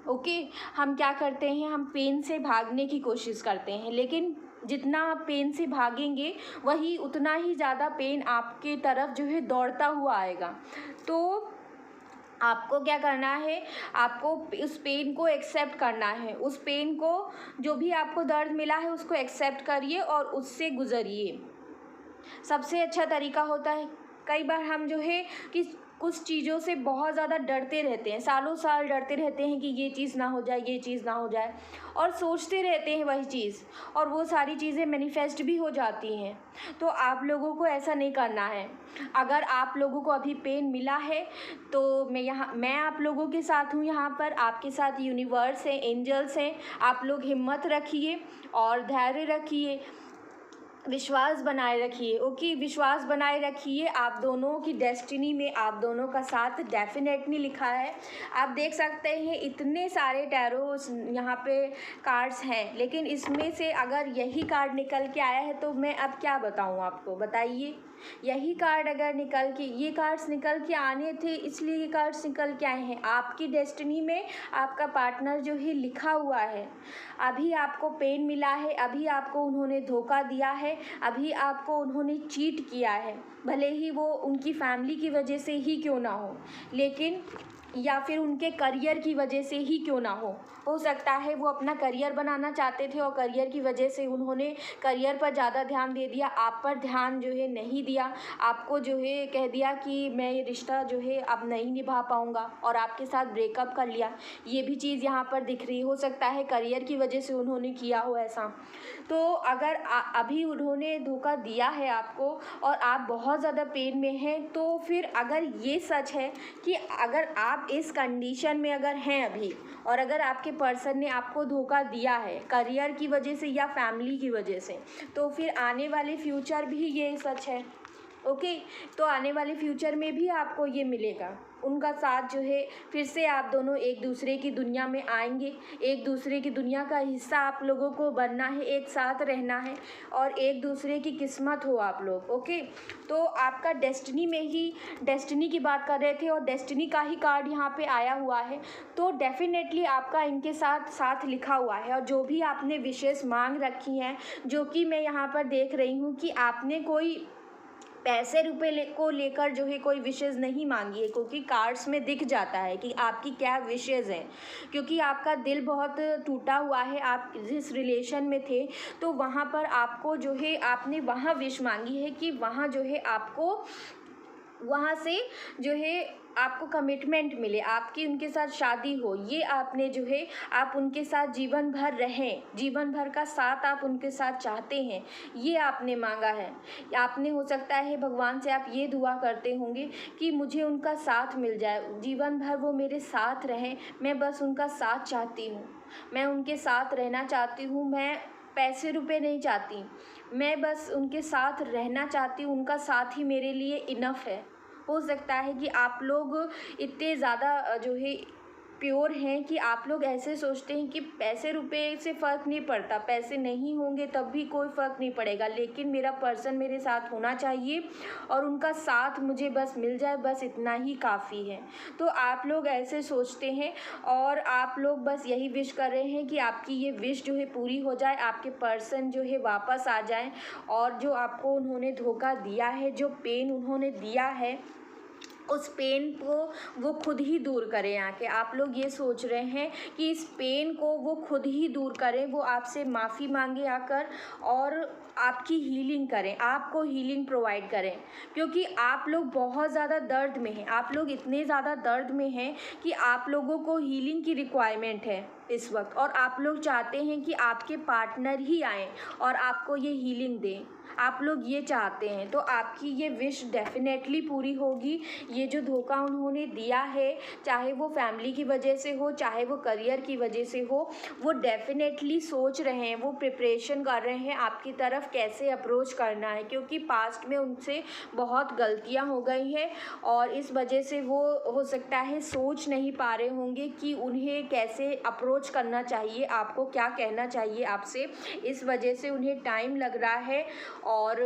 ओके, हम क्या करते हैं, हम पेन से भागने की कोशिश करते हैं, लेकिन जितना आप पेन से भागेंगे वही उतना ही ज़्यादा पेन आपके तरफ जो है दौड़ता हुआ आएगा। तो आपको क्या करना है, आपको उस पेन को एक्सेप्ट करना है। उस पेन को, जो भी आपको दर्द मिला है, उसको एक्सेप्ट करिए और उससे गुजरिए। सबसे अच्छा तरीका होता है, कई बार हम जो है कि कुछ चीज़ों से बहुत ज़्यादा डरते रहते हैं, सालों साल डरते रहते हैं कि ये चीज़ ना हो जाए, ये चीज़ ना हो जाए, और सोचते रहते हैं वही चीज़, और वो सारी चीज़ें मैनिफेस्ट भी हो जाती हैं। तो आप लोगों को ऐसा नहीं करना है। अगर आप लोगों को अभी पेन मिला है तो मैं आप लोगों के साथ हूँ, यहाँ पर आपके साथ यूनिवर्स है, एंजल्स हैं। आप लोग हिम्मत रखिए और धैर्य रखिए, विश्वास बनाए रखिए। ओके, विश्वास बनाए रखिए। आप दोनों की डेस्टिनी में आप दोनों का साथ डेफिनेटली लिखा है। आप देख सकते हैं इतने सारे टैरो यहाँ पे कार्ड्स हैं, लेकिन इसमें से अगर यही कार्ड निकल के आया है तो मैं अब क्या बताऊँ आपको, बताइए। यही कार्ड अगर निकल के, ये कार्ड्स निकल के आने थे, इसलिए ये कार्ड्स निकल के आए हैं। आपकी डेस्टिनी में आपका पार्टनर जो है लिखा हुआ है। अभी आपको पेन मिला है, अभी आपको उन्होंने धोखा दिया है, अभी आपको उन्होंने चीट किया है, भले ही वो उनकी फैमिली की वजह से ही क्यों ना हो, लेकिन या फिर उनके करियर की वजह से ही क्यों ना हो सकता है वो अपना करियर बनाना चाहते थे और करियर की वजह से उन्होंने करियर पर ज़्यादा ध्यान दे दिया, आप पर ध्यान जो है नहीं दिया। आपको जो है कह दिया कि मैं ये रिश्ता जो है अब नहीं निभा पाऊँगा और आपके साथ ब्रेकअप कर लिया। ये भी चीज़ यहाँ पर दिख रही, हो सकता है करियर की वजह से उन्होंने किया हो ऐसा। तो अगर अभी उन्होंने धोखा दिया है आपको और आप बहुत ज़्यादा पेन में हैं, तो फिर अगर ये सच है कि अगर आप इस कंडीशन में अगर हैं अभी, और अगर आपके पर्सन ने आपको धोखा दिया है करियर की वजह से या फैमिली की वजह से, तो फिर आने वाले फ्यूचर भी ये सच है। ओके, तो आने वाले फ्यूचर में भी आपको ये मिलेगा, उनका साथ जो है। फिर से आप दोनों एक दूसरे की दुनिया में आएंगे, एक दूसरे की दुनिया का हिस्सा आप लोगों को बनना है, एक साथ रहना है और एक दूसरे की किस्मत हो आप लोग। ओके, तो आपका डेस्टिनी में ही, डेस्टिनी की बात कर रहे थे और डेस्टिनी का ही कार्ड यहाँ पे आया हुआ है। तो डेफिनेटली आपका इनके साथ साथ लिखा हुआ है। और जो भी आपने विशेष मांग रखी हैं, जो कि मैं यहाँ पर देख रही हूँ कि आपने कोई पैसे रुपए को लेकर जो है कोई विशेज़ नहीं मांगी है, क्योंकि कार्ड्स में दिख जाता है कि आपकी क्या विशेज़ हैं। क्योंकि आपका दिल बहुत टूटा हुआ है, आप जिस रिलेशन में थे तो वहाँ पर आपको जो है, आपने वहाँ विश मांगी है कि वहाँ जो है आपको वहाँ से जो है आपको कमिटमेंट मिले, आपकी उनके साथ शादी हो, ये आपने जो है आप उनके साथ जीवन भर रहें, जीवन भर का साथ आप उनके साथ चाहते हैं, ये आपने मांगा है। आपने हो सकता है भगवान से आप ये दुआ करते होंगे कि मुझे उनका साथ मिल जाए, जीवन भर वो मेरे साथ रहें, मैं बस उनका साथ चाहती हूँ, मैं उनके साथ रहना चाहती हूँ, मैं पैसे रुपए नहीं चाहती, मैं बस उनके साथ रहना चाहती हूँ, उनका साथ ही मेरे लिए इनफ है। हो सकता है कि आप लोग इतने ज़्यादा जो है प्योर हैं कि आप लोग ऐसे सोचते हैं कि पैसे रुपए से फ़र्क नहीं पड़ता, पैसे नहीं होंगे तब भी कोई फ़र्क नहीं पड़ेगा, लेकिन मेरा पर्सन मेरे साथ होना चाहिए और उनका साथ मुझे बस मिल जाए, बस इतना ही काफ़ी है। तो आप लोग ऐसे सोचते हैं और आप लोग बस यही विश कर रहे हैं कि आपकी ये विश जो है पूरी हो जाए, आपके पर्सन जो है वापस आ जाएं और जो आपको उन्होंने धोखा दिया है, जो पेन उन्होंने दिया है, उस पेन को वो खुद ही दूर करें आके। आप लोग ये सोच रहे हैं कि इस पेन को वो खुद ही दूर करें, वो आपसे माफ़ी मांगे आकर और आपकी हीलिंग करें, आपको हीलिंग प्रोवाइड करें, क्योंकि आप लोग बहुत ज़्यादा दर्द में हैं, आप लोग इतने ज़्यादा दर्द में हैं कि आप लोगों को हीलिंग की रिक्वायरमेंट है इस वक्त, और आप लोग चाहते हैं कि आपके पार्टनर ही आएँ और आपको ये हीलिंग दें, आप लोग ये चाहते हैं। तो आपकी ये विश डेफिनेटली पूरी होगी। ये जो धोखा उन्होंने दिया है, चाहे वो फैमिली की वजह से हो, चाहे वो करियर की वजह से हो, वो डेफिनेटली सोच रहे हैं, वो प्रिपरेशन कर रहे हैं आपकी तरफ कैसे अप्रोच करना है, क्योंकि पास्ट में उनसे बहुत गलतियां हो गई हैं और इस वजह से वो हो सकता है सोच नहीं पा रहे होंगे कि उन्हें कैसे अप्रोच करना चाहिए, आपको क्या कहना चाहिए आपसे, इस वजह से उन्हें टाइम लग रहा है। और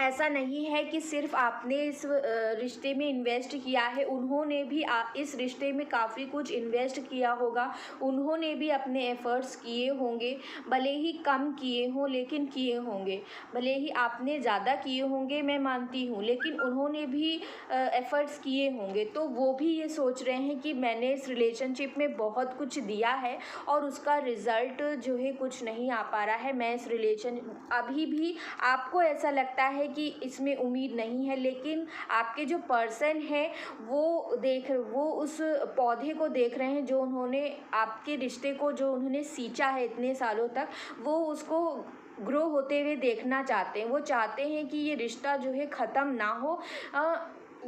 ऐसा नहीं है कि सिर्फ आपने इस रिश्ते में इन्वेस्ट किया है, उन्होंने भी इस रिश्ते में काफ़ी कुछ इन्वेस्ट किया होगा, उन्होंने भी अपने एफ़र्ट्स किए होंगे, भले ही कम किए हों लेकिन किए होंगे, भले ही आपने ज़्यादा किए होंगे मैं मानती हूँ, लेकिन उन्होंने भी एफ़र्ट्स किए होंगे। तो वो भी ये सोच रहे हैं कि मैंने इस रिलेशनशिप में बहुत कुछ दिया है और उसका रिज़ल्ट जो है कुछ नहीं आ पा रहा है, मैं इस रिलेशन अभी भी आपको ऐसा लगता है कि इसमें उम्मीद नहीं है, लेकिन आपके जो पर्सन है वो उस पौधे को देख रहे हैं जो उन्होंने आपके रिश्ते को जो उन्होंने सींचा है इतने सालों तक, वो उसको ग्रो होते हुए देखना चाहते हैं। वो चाहते हैं कि ये रिश्ता जो है ख़त्म ना हो।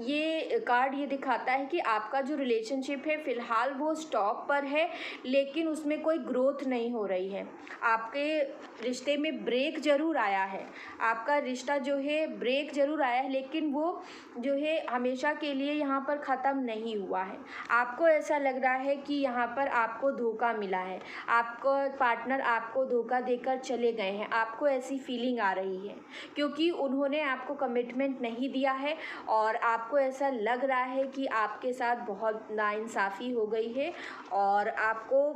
ये कार्ड ये दिखाता है कि आपका जो रिलेशनशिप है फ़िलहाल वो स्टॉप पर है, लेकिन उसमें कोई ग्रोथ नहीं हो रही है। आपके रिश्ते में ब्रेक ज़रूर आया है, आपका रिश्ता जो है ब्रेक ज़रूर आया है, लेकिन वो जो है हमेशा के लिए यहाँ पर ख़त्म नहीं हुआ है। आपको ऐसा लग रहा है कि यहाँ पर आपको धोखा मिला है, आपको पार्टनर आपको धोखा देकर चले गए हैं, आपको ऐसी फीलिंग आ रही है, क्योंकि उन्होंने आपको कमिटमेंट नहीं दिया है और आपको ऐसा लग रहा है कि आपके साथ बहुत नाइंसाफ़ी हो गई है और आपको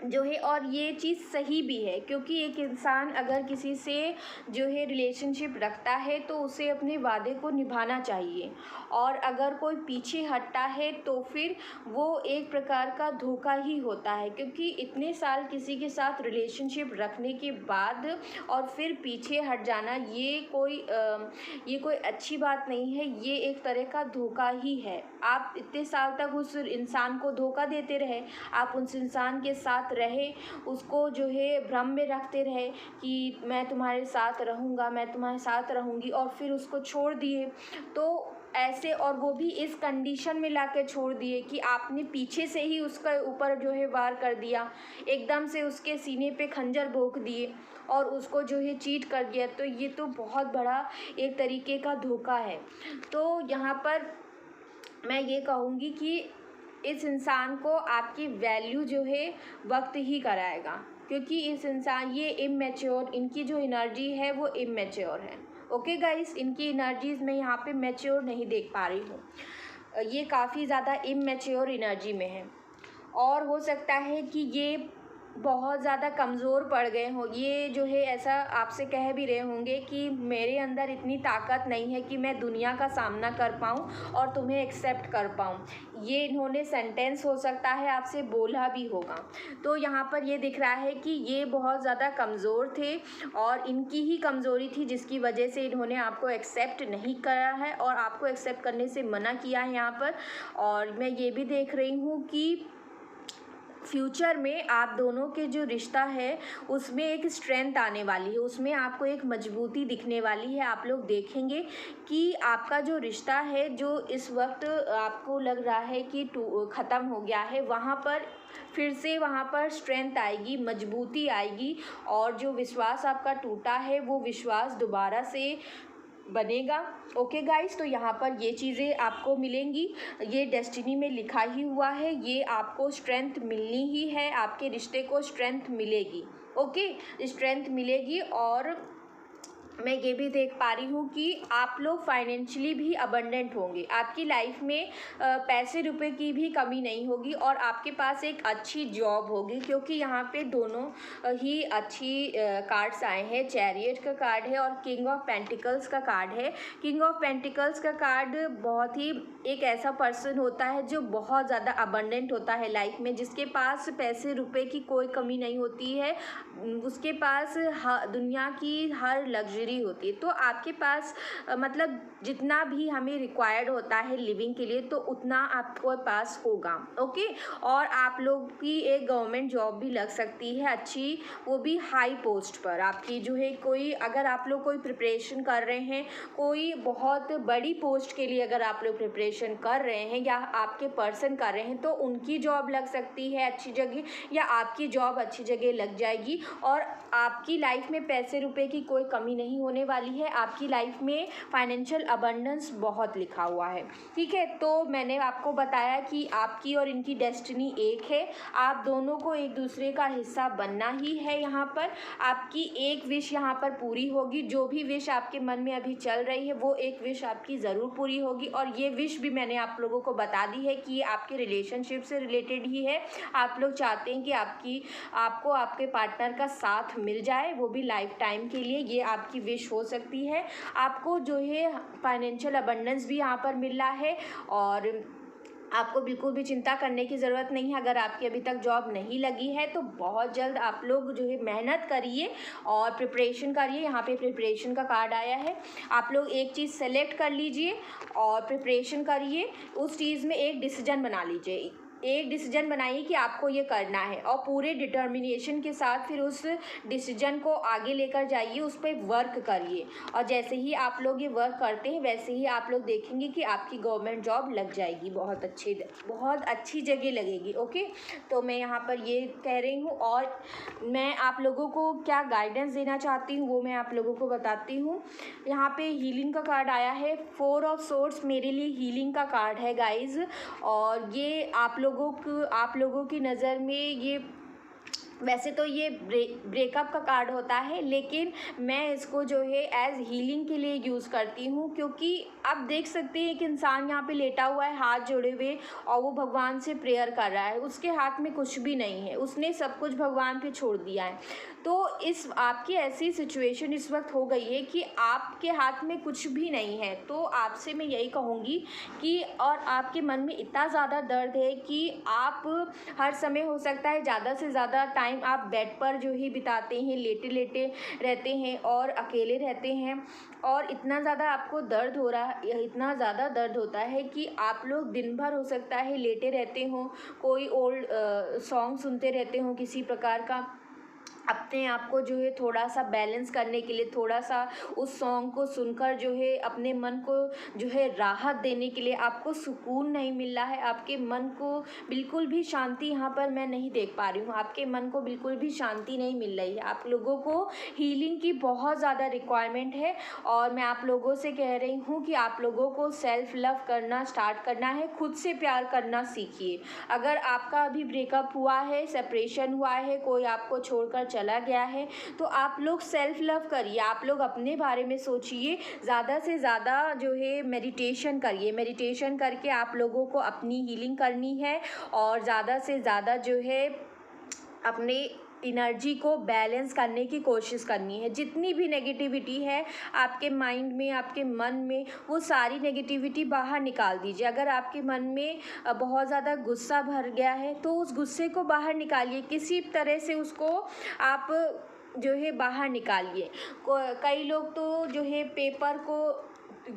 जो है, और ये चीज़ सही भी है, क्योंकि एक इंसान अगर किसी से जो है रिलेशनशिप रखता है तो उसे अपने वादे को निभाना चाहिए, और अगर कोई पीछे हटता है तो फिर वो एक प्रकार का धोखा ही होता है, क्योंकि इतने साल किसी के साथ रिलेशनशिप रखने के बाद और फिर पीछे हट जाना ये कोई अच्छी बात नहीं है, ये एक तरह का धोखा ही है। आप इतने साल तक उस इंसान को धोखा देते रहे, आप उस इंसान के साथ रहे, उसको जो है भ्रम में रखते रहे कि मैं तुम्हारे साथ रहूँगा, मैं तुम्हारे साथ रहूँगी, और फिर उसको छोड़ दिए। तो ऐसे, और वो भी इस कंडीशन में लाके छोड़ दिए कि आपने पीछे से ही उसके ऊपर जो है वार कर दिया, एकदम से उसके सीने पे खंजर भोंक दिए और उसको जो है चीट कर दिया। तो ये तो बहुत बड़ा एक तरीके का धोखा है। तो यहाँ पर मैं ये कहूँगी कि इस इंसान को आपकी वैल्यू जो है वक्त ही कराएगा, क्योंकि इस इंसान ये इमैच्योर, इनकी जो एनर्जी है वो इमैच्योर है। ओके गाइस, इनकी एनर्जीज़ मैं यहाँ पे मैच्योर नहीं देख पा रही हूँ, ये काफ़ी ज़्यादा इमैच्योर एनर्जी में है, और हो सकता है कि ये बहुत ज़्यादा कमज़ोर पड़ गए हो, ये जो है ऐसा आपसे कह भी रहे होंगे कि मेरे अंदर इतनी ताकत नहीं है कि मैं दुनिया का सामना कर पाऊँ और तुम्हें एक्सेप्ट कर पाऊँ। ये इन्होंने सेंटेंस हो सकता है आपसे बोला भी होगा। तो यहाँ पर ये दिख रहा है कि ये बहुत ज़्यादा कमज़ोर थे और इनकी ही कमज़ोरी थी जिसकी वजह से इन्होंने आपको एक्सेप्ट नहीं करा है और आपको एक्सेप्ट करने से मना किया है यहाँ पर। और मैं ये भी देख रही हूँ कि फ्यूचर में आप दोनों के जो रिश्ता है उसमें एक स्ट्रेंथ आने वाली है, उसमें आपको एक मजबूती दिखने वाली है। आप लोग देखेंगे कि आपका जो रिश्ता है जो इस वक्त आपको लग रहा है कि ख़त्म हो गया है, वहाँ पर फिर से वहाँ पर स्ट्रेंथ आएगी, मजबूती आएगी और जो विश्वास आपका टूटा है वो विश्वास दोबारा से बनेगा। ओके गाइस, तो यहाँ पर ये चीज़ें आपको मिलेंगी, ये डेस्टिनी में लिखा ही हुआ है, ये आपको स्ट्रेंथ मिलनी ही है, आपके रिश्ते को स्ट्रेंथ मिलेगी। ओके, स्ट्रेंथ मिलेगी। और मैं ये भी देख पा रही हूँ कि आप लोग फाइनेंशियली भी अबंडेंट होंगे, आपकी लाइफ में पैसे रुपए की भी कमी नहीं होगी और आपके पास एक अच्छी जॉब होगी, क्योंकि यहाँ पे दोनों ही अच्छी कार्ड्स आए हैं। चैरियट का कार्ड है और किंग ऑफ पेंटिकल्स का कार्ड है। किंग ऑफ पेंटिकल्स का कार्ड बहुत ही एक ऐसा पर्सन होता है जो बहुत ज़्यादा अबंडेंट होता है लाइफ में, जिसके पास पैसे रुपए की कोई कमी नहीं होती है, उसके पास दुनिया की हर लग्जरी होती है। तो आपके पास मतलब जितना भी हमें रिक्वायर्ड होता है लिविंग के लिए तो उतना आपके पास होगा। ओके, और आप लोग की एक गवर्नमेंट जॉब भी लग सकती है अच्छी, वो भी हाई पोस्ट पर। आपकी जो है कोई, अगर आप लोग कोई प्रिपरेशन कर रहे हैं, कोई बहुत बड़ी पोस्ट के लिए अगर आप लोग प्रिपरेशन कर रहे हैं या आपके पर्सन कर रहे हैं तो उनकी जॉब लग सकती है अच्छी जगह, या आपकी जॉब अच्छी जगह लग जाएगी और आपकी लाइफ में पैसे रुपए की कोई कमी नहीं होने वाली है। आपकी लाइफ में फाइनेंशियल अबंडेंस बहुत लिखा हुआ है। ठीक है, तो मैंने आपको बताया कि आपकी और इनकी डेस्टिनी एक है, आप दोनों को एक दूसरे का हिस्सा बनना ही है। यहाँ पर आपकी एक विश यहाँ पर पूरी होगी, जो भी विश आपके मन में अभी चल रही है वो एक विश आपकी ज़रूर पूरी होगी। और ये विश भी मैंने आप लोगों को बता दी है कि ये आपके रिलेशनशिप से रिलेटेड ही है। आप लोग चाहते हैं कि आपको आपके पार्टनर का साथ मिल जाए, वो भी लाइफ टाइम के लिए, ये आपकी विश हो सकती है। आपको जो है फाइनेंशियल अबंडेंस भी यहाँ पर मिल रहा है और आपको बिल्कुल भी चिंता करने की ज़रूरत नहीं है। अगर आपकी अभी तक जॉब नहीं लगी है तो बहुत जल्द आप लोग जो है मेहनत करिए और प्रिपरेशन करिए। यहाँ पे प्रिपरेशन का कार्ड आया है, आप लोग एक चीज़ सेलेक्ट कर लीजिए और प्रिपरेशन करिए, उस चीज़ में एक डिसीजन बना लीजिए, एक डिसीजन बनाइए कि आपको ये करना है और पूरे डिटर्मिनेशन के साथ फिर उस डिसीजन को आगे लेकर जाइए, उस पर वर्क करिए। और जैसे ही आप लोग ये वर्क करते हैं वैसे ही आप लोग देखेंगे कि आपकी गवर्नमेंट जॉब लग जाएगी, बहुत अच्छी जगह लगेगी। ओके, तो मैं यहाँ पर ये कह रही हूँ और मैं आप लोगों को क्या गाइडेंस देना चाहती हूँ वो मैं आप लोगों को बताती हूँ। यहाँ पे हीलिंग का कार्ड आया है, 4 ऑफ सोर्ड्स मेरे लिए हीलिंग का कार्ड है गाइज। और ये आप लोगों की नज़र में ये वैसे तो ये ब्रेकअप का कार्ड होता है, लेकिन मैं इसको जो है एज हीलिंग के लिए यूज़ करती हूँ, क्योंकि आप देख सकते हैं कि इंसान यहाँ पे लेटा हुआ है हाथ जोड़े हुए और वो भगवान से प्रेयर कर रहा है, उसके हाथ में कुछ भी नहीं है, उसने सब कुछ भगवान पे छोड़ दिया है। तो इस आपकी ऐसी सिचुएशन इस वक्त हो गई है कि आपके हाथ में कुछ भी नहीं है। तो आपसे मैं यही कहूँगी कि, और आपके मन में इतना ज़्यादा दर्द है कि आप हर समय हो सकता है ज़्यादा से ज़्यादा टाइम आप बेड पर जो ही बिताते हैं, लेटे लेटे रहते हैं और अकेले रहते हैं और इतना ज़्यादा आपको दर्द हो रहा है, इतना ज़्यादा दर्द होता है कि आप लोग दिन भर हो सकता है लेटे रहते हों, कोई ओल्ड सॉन्ग सुनते रहते हों किसी प्रकार का, अपने आप को जो है थोड़ा सा बैलेंस करने के लिए, थोड़ा सा उस सॉन्ग को सुनकर जो है अपने मन को जो है राहत देने के लिए, आपको सुकून नहीं मिल रहा है, आपके मन को बिल्कुल भी शांति यहाँ पर मैं नहीं देख पा रही हूँ, आपके मन को बिल्कुल भी शांति नहीं मिल रही है। आप लोगों को हीलिंग की बहुत ज़्यादा रिक्वायरमेंट है और मैं आप लोगों से कह रही हूँ कि आप लोगों को सेल्फ लव करना स्टार्ट करना है, खुद से प्यार करना सीखिए। अगर आपका अभी ब्रेकअप हुआ है, सेपरेशन हुआ है, कोई आपको छोड़कर चला गया है, तो आप लोग सेल्फ लव करिए, आप लोग अपने बारे में सोचिए, ज़्यादा से ज़्यादा जो है मेडिटेशन करिए, मेडिटेशन करके आप लोगों को अपनी हीलिंग करनी है और ज़्यादा से ज़्यादा जो है अपने एनर्जी को बैलेंस करने की कोशिश करनी है। जितनी भी नेगेटिविटी है आपके माइंड में, आपके मन में, वो सारी नेगेटिविटी बाहर निकाल दीजिए। अगर आपके मन में बहुत ज़्यादा गुस्सा भर गया है तो उस गुस्से को बाहर निकालिए, किसी तरह से उसको आप जो है बाहर निकालिए। कई लोग तो जो है पेपर को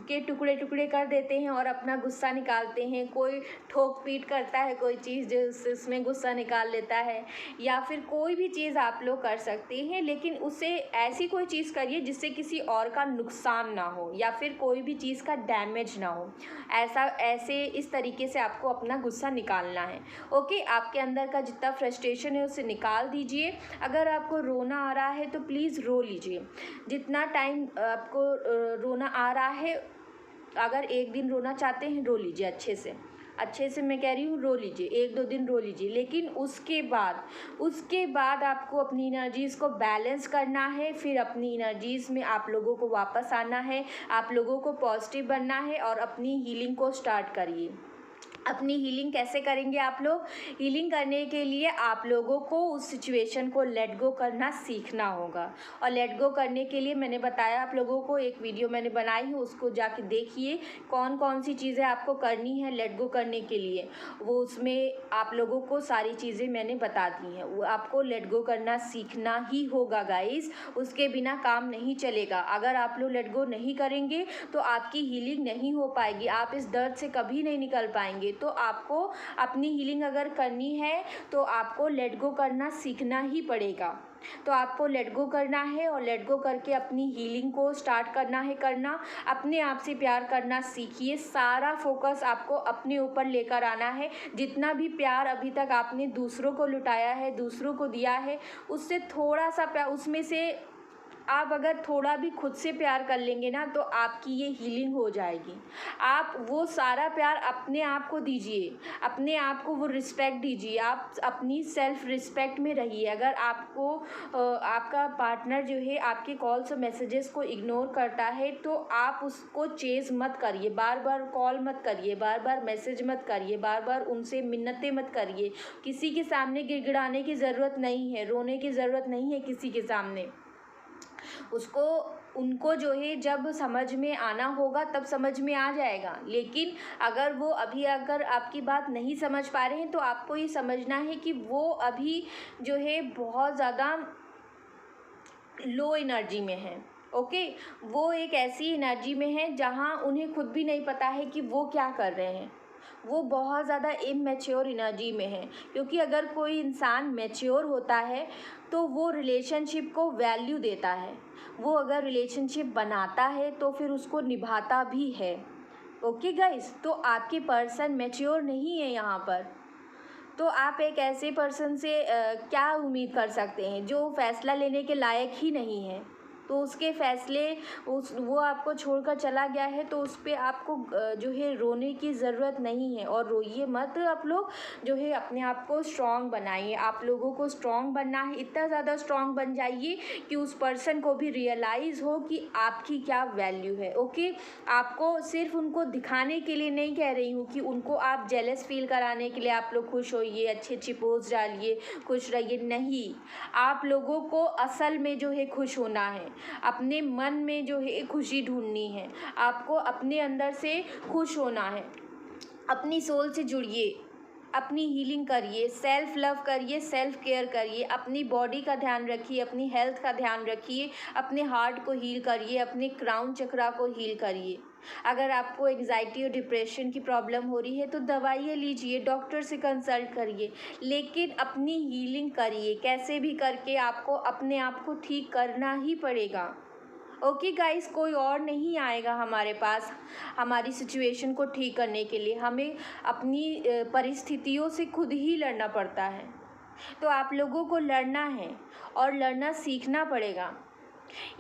के टुकड़े टुकड़े कर देते हैं और अपना गुस्सा निकालते हैं। कोई ठोक पीट करता है कोई चीज़ जो उसमें गुस्सा निकाल लेता है, या फिर कोई भी चीज़ आप लोग कर सकते हैं, लेकिन उससे ऐसी कोई चीज़ करिए जिससे किसी और का नुकसान ना हो या फिर कोई भी चीज़ का डैमेज ना हो। ऐसे इस तरीके से आपको अपना गुस्सा निकालना है। ओके, आपके अंदर का जितना फ्रस्ट्रेशन है उसे निकाल दीजिए। अगर आपको रोना आ रहा है तो प्लीज़ रो लीजिए। जितना टाइम आपको रोना आ रहा है, अगर एक दिन रोना चाहते हैं रो लीजिए, अच्छे से मैं कह रही हूँ रो लीजिए, 1-2 दिन रो लीजिए। लेकिन उसके बाद आपको अपनी एनर्जीज़ को बैलेंस करना है। फिर अपनी एनर्जीज़ में आप लोगों को वापस आना है, आप लोगों को पॉजिटिव बनना है और अपनी हीलिंग को स्टार्ट करिए। अपनी हीलिंग कैसे करेंगे आप लोग? हीलिंग करने के लिए आप लोगों को उस सिचुएशन को लेट गो करना सीखना होगा। और लेट गो करने के लिए मैंने बताया आप लोगों को, एक वीडियो मैंने बनाई है, उसको जाके देखिए कौन कौन सी चीज़ें आपको करनी है लेट गो करने के लिए। वो उसमें आप लोगों को सारी चीज़ें मैंने बता दी हैं। वो आपको लेट गो करना सीखना ही होगा गाइस, उसके बिना काम नहीं चलेगा। अगर आप लोग लेट गो नहीं करेंगे तो आपकी हीलिंग नहीं हो पाएगी, आप इस दर्द से कभी नहीं निकल पाएंगे। तो आपको अपनी हीलिंग अगर करनी है तो आपको लेट गो करना सीखना ही पड़ेगा। तो आपको लेट गो करना है और लेट गो करके अपनी हीलिंग को स्टार्ट करना। अपने आप से प्यार करना सीखिए। सारा फोकस आपको अपने ऊपर लेकर आना है। जितना भी प्यार अभी तक आपने दूसरों को लुटाया है, दूसरों को दिया है, उससे थोड़ा सा प्यार, उसमें से आप अगर थोड़ा भी खुद से प्यार कर लेंगे ना तो आपकी ये हीलिंग हो जाएगी। आप वो सारा प्यार अपने आप को दीजिए, अपने आप को वो रिस्पेक्ट दीजिए। आप अपनी सेल्फ रिस्पेक्ट में रहिए। अगर आपको आपका पार्टनर जो है आपके कॉल्स और मैसेजेस को इग्नोर करता है तो आप उसको चेज़ मत करिए, बार बार कॉल मत करिए, बार बार मैसेज मत करिए, बार बार उनसे मिन्नतें मत करिए। किसी के सामने गिड़गिड़ाने की ज़रूरत नहीं है, रोने की ज़रूरत नहीं है किसी के सामने। उनको जो है जब समझ में आना होगा तब समझ में आ जाएगा। लेकिन अगर वो अभी अगर आपकी बात नहीं समझ पा रहे हैं तो आपको ये समझना है कि वो अभी जो है बहुत ज़्यादा लो एनर्जी में है। ओके, वो एक ऐसी एनर्जी में है जहाँ उन्हें खुद भी नहीं पता है कि वो क्या कर रहे हैं। वो बहुत ज़्यादा इमैच्योर एनर्जी में है। क्योंकि अगर कोई इंसान मैच्योर होता है तो वो रिलेशनशिप को वैल्यू देता है। वो अगर रिलेशनशिप बनाता है तो फिर उसको निभाता भी है। ओके गाइस, तो आपके पर्सन मैच्योर नहीं है यहाँ पर। तो आप एक ऐसे पर्सन से क्या उम्मीद कर सकते हैं जो फैसला लेने के लायक ही नहीं है। तो उसके फैसले वो आपको छोड़कर चला गया है तो उस पर आपको जो है रोने की ज़रूरत नहीं है। और रोइए मत, आप लोग जो है अपने आप को स्ट्रॉन्ग बनाइए। आप लोगों को स्ट्रॉन्ग बनना है, इतना ज़्यादा स्ट्रॉन्ग बन जाइए कि उस पर्सन को भी रियलाइज़ हो कि आपकी क्या वैल्यू है। ओके, आपको सिर्फ उनको दिखाने के लिए नहीं कह रही हूँ कि उनको आप जेलस फील कराने के लिए आप लोग खुश होइए, अच्छी अच्छी पोस्ट डालिए, खुश रहिए। नहीं, आप लोगों को असल में जो है खुश होना है, अपने मन में जो है खुशी ढूंढनी है। आपको अपने अंदर से खुश होना है। अपनी सोल से जुड़िए, अपनी हीलिंग करिए, सेल्फ लव करिए, सेल्फ केयर करिए। अपनी बॉडी का ध्यान रखिए, अपनी हेल्थ का ध्यान रखिए, अपने हार्ट को हील करिए, अपने क्राउन चक्रा को हील करिए। अगर आपको एंजाइटी और डिप्रेशन की प्रॉब्लम हो रही है तो दवाइयाँ लीजिए, डॉक्टर से कंसल्ट करिए, लेकिन अपनी हीलिंग करिए। कैसे भी करके आपको अपने आप को ठीक करना ही पड़ेगा। ओके गाइस, कोई और नहीं आएगा हमारे पास हमारी सिचुएशन को ठीक करने के लिए। हमें अपनी परिस्थितियों से खुद ही लड़ना पड़ता है। तो आप लोगों को लड़ना है और लड़ना सीखना पड़ेगा।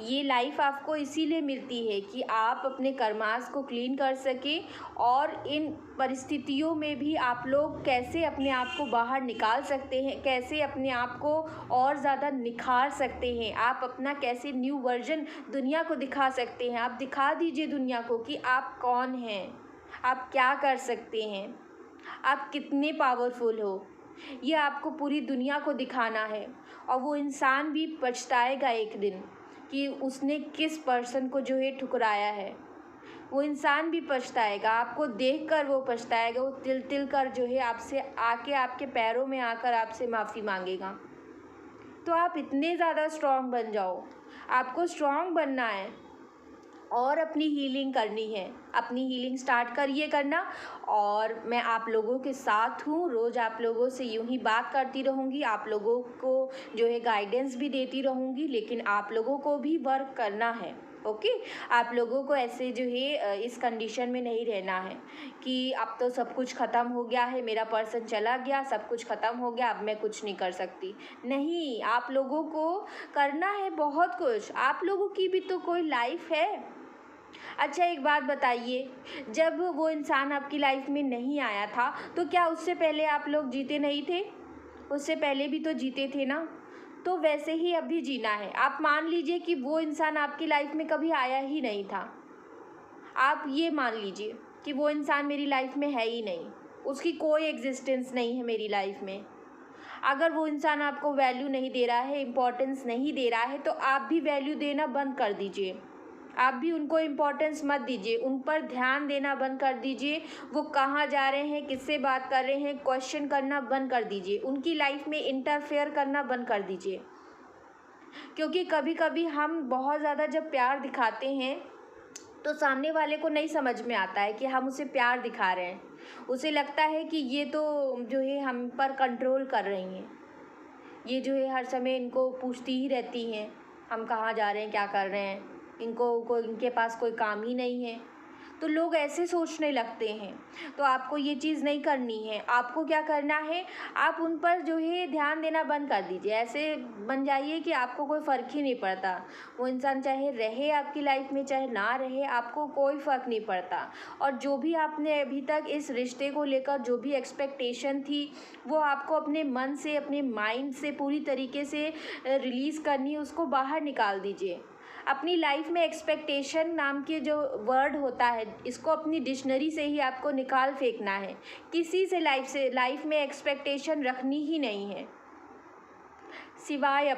ये लाइफ आपको इसीलिए मिलती है कि आप अपने कर्मास को क्लीन कर सकें और इन परिस्थितियों में भी आप लोग कैसे अपने आप को बाहर निकाल सकते हैं, कैसे अपने आप को और ज़्यादा निखार सकते हैं, आप अपना कैसे न्यू वर्जन दुनिया को दिखा सकते हैं। आप दिखा दीजिए दुनिया को कि आप कौन हैं, आप क्या कर सकते हैं, आप कितने पावरफुल हो। ये आपको पूरी दुनिया को दिखाना है। और वो इंसान भी पछताएगा एक दिन कि उसने किस पर्सन को जो है ठुकराया है। वो इंसान भी पछताएगा, आपको देखकर वो पछताएगा, वो तिल तिल कर जो है आपसे आके आपके पैरों में आकर आपसे माफ़ी मांगेगा। तो आप इतने ज़्यादा स्ट्रॉन्ग बन जाओ, आपको स्ट्रॉन्ग बनना है और अपनी हीलिंग करनी है। अपनी हीलिंग स्टार्ट करिए करना, और मैं आप लोगों के साथ हूँ। रोज़ आप लोगों से यूं ही बात करती रहूँगी, आप लोगों को जो है गाइडेंस भी देती रहूँगी, लेकिन आप लोगों को भी वर्क करना है। ओके, आप लोगों को ऐसे जो है इस कंडीशन में नहीं रहना है कि अब तो सब कुछ ख़त्म हो गया है, मेरा पर्सन चला गया, सब कुछ ख़त्म हो गया, अब मैं कुछ नहीं कर सकती। नहीं, आप लोगों को करना है बहुत कुछ। आप लोगों की भी तो कोई लाइफ है। अच्छा, एक बात बताइए, जब वो इंसान आपकी लाइफ में नहीं आया था तो क्या उससे पहले आप लोग जीते नहीं थे? उससे पहले भी तो जीते थे ना। तो वैसे ही अभी जीना है। आप मान लीजिए कि वो इंसान आपकी लाइफ में कभी आया ही नहीं था। आप ये मान लीजिए कि वो इंसान मेरी लाइफ में है ही नहीं, उसकी कोई एग्जिस्टेंस नहीं है मेरी लाइफ में। अगर वो इंसान आपको वैल्यू नहीं दे रहा है, इम्पोर्टेंस नहीं दे रहा है, तो आप भी वैल्यू देना बंद कर दीजिए। आप भी उनको इम्पोर्टेंस मत दीजिए, उन पर ध्यान देना बंद कर दीजिए। वो कहाँ जा रहे हैं, किससे बात कर रहे हैं, क्वेश्चन करना बंद कर दीजिए। उनकी लाइफ में इंटरफेयर करना बंद कर दीजिए। क्योंकि कभी कभी हम बहुत ज़्यादा जब प्यार दिखाते हैं तो सामने वाले को नहीं समझ में आता है कि हम उसे प्यार दिखा रहे हैं। उसे लगता है कि ये तो जो है हम पर कंट्रोल कर रही हैं, ये जो है हर समय इनको पूछती ही रहती हैं हम कहाँ जा रहे हैं, क्या कर रहे हैं, इनके पास कोई काम ही नहीं है। तो लोग ऐसे सोचने लगते हैं। तो आपको ये चीज़ नहीं करनी है। आपको क्या करना है, आप उन पर जो है ध्यान देना बंद कर दीजिए। ऐसे बन जाइए कि आपको कोई फ़र्क ही नहीं पड़ता। वो इंसान चाहे रहे आपकी लाइफ में चाहे ना रहे, आपको कोई फ़र्क नहीं पड़ता। और जो भी आपने अभी तक इस रिश्ते को लेकर जो भी एक्सपेक्टेशन थी, वो आपको अपने मन से, अपने माइंड से पूरी तरीके से रिलीज़ करनी है। उसको बाहर निकाल दीजिए। अपनी लाइफ में एक्सपेक्टेशन नाम के जो वर्ड होता है, इसको अपनी डिक्शनरी से ही आपको निकाल फेंकना है। किसी से लाइफ में एक्सपेक्टेशन रखनी ही नहीं है, सिवाय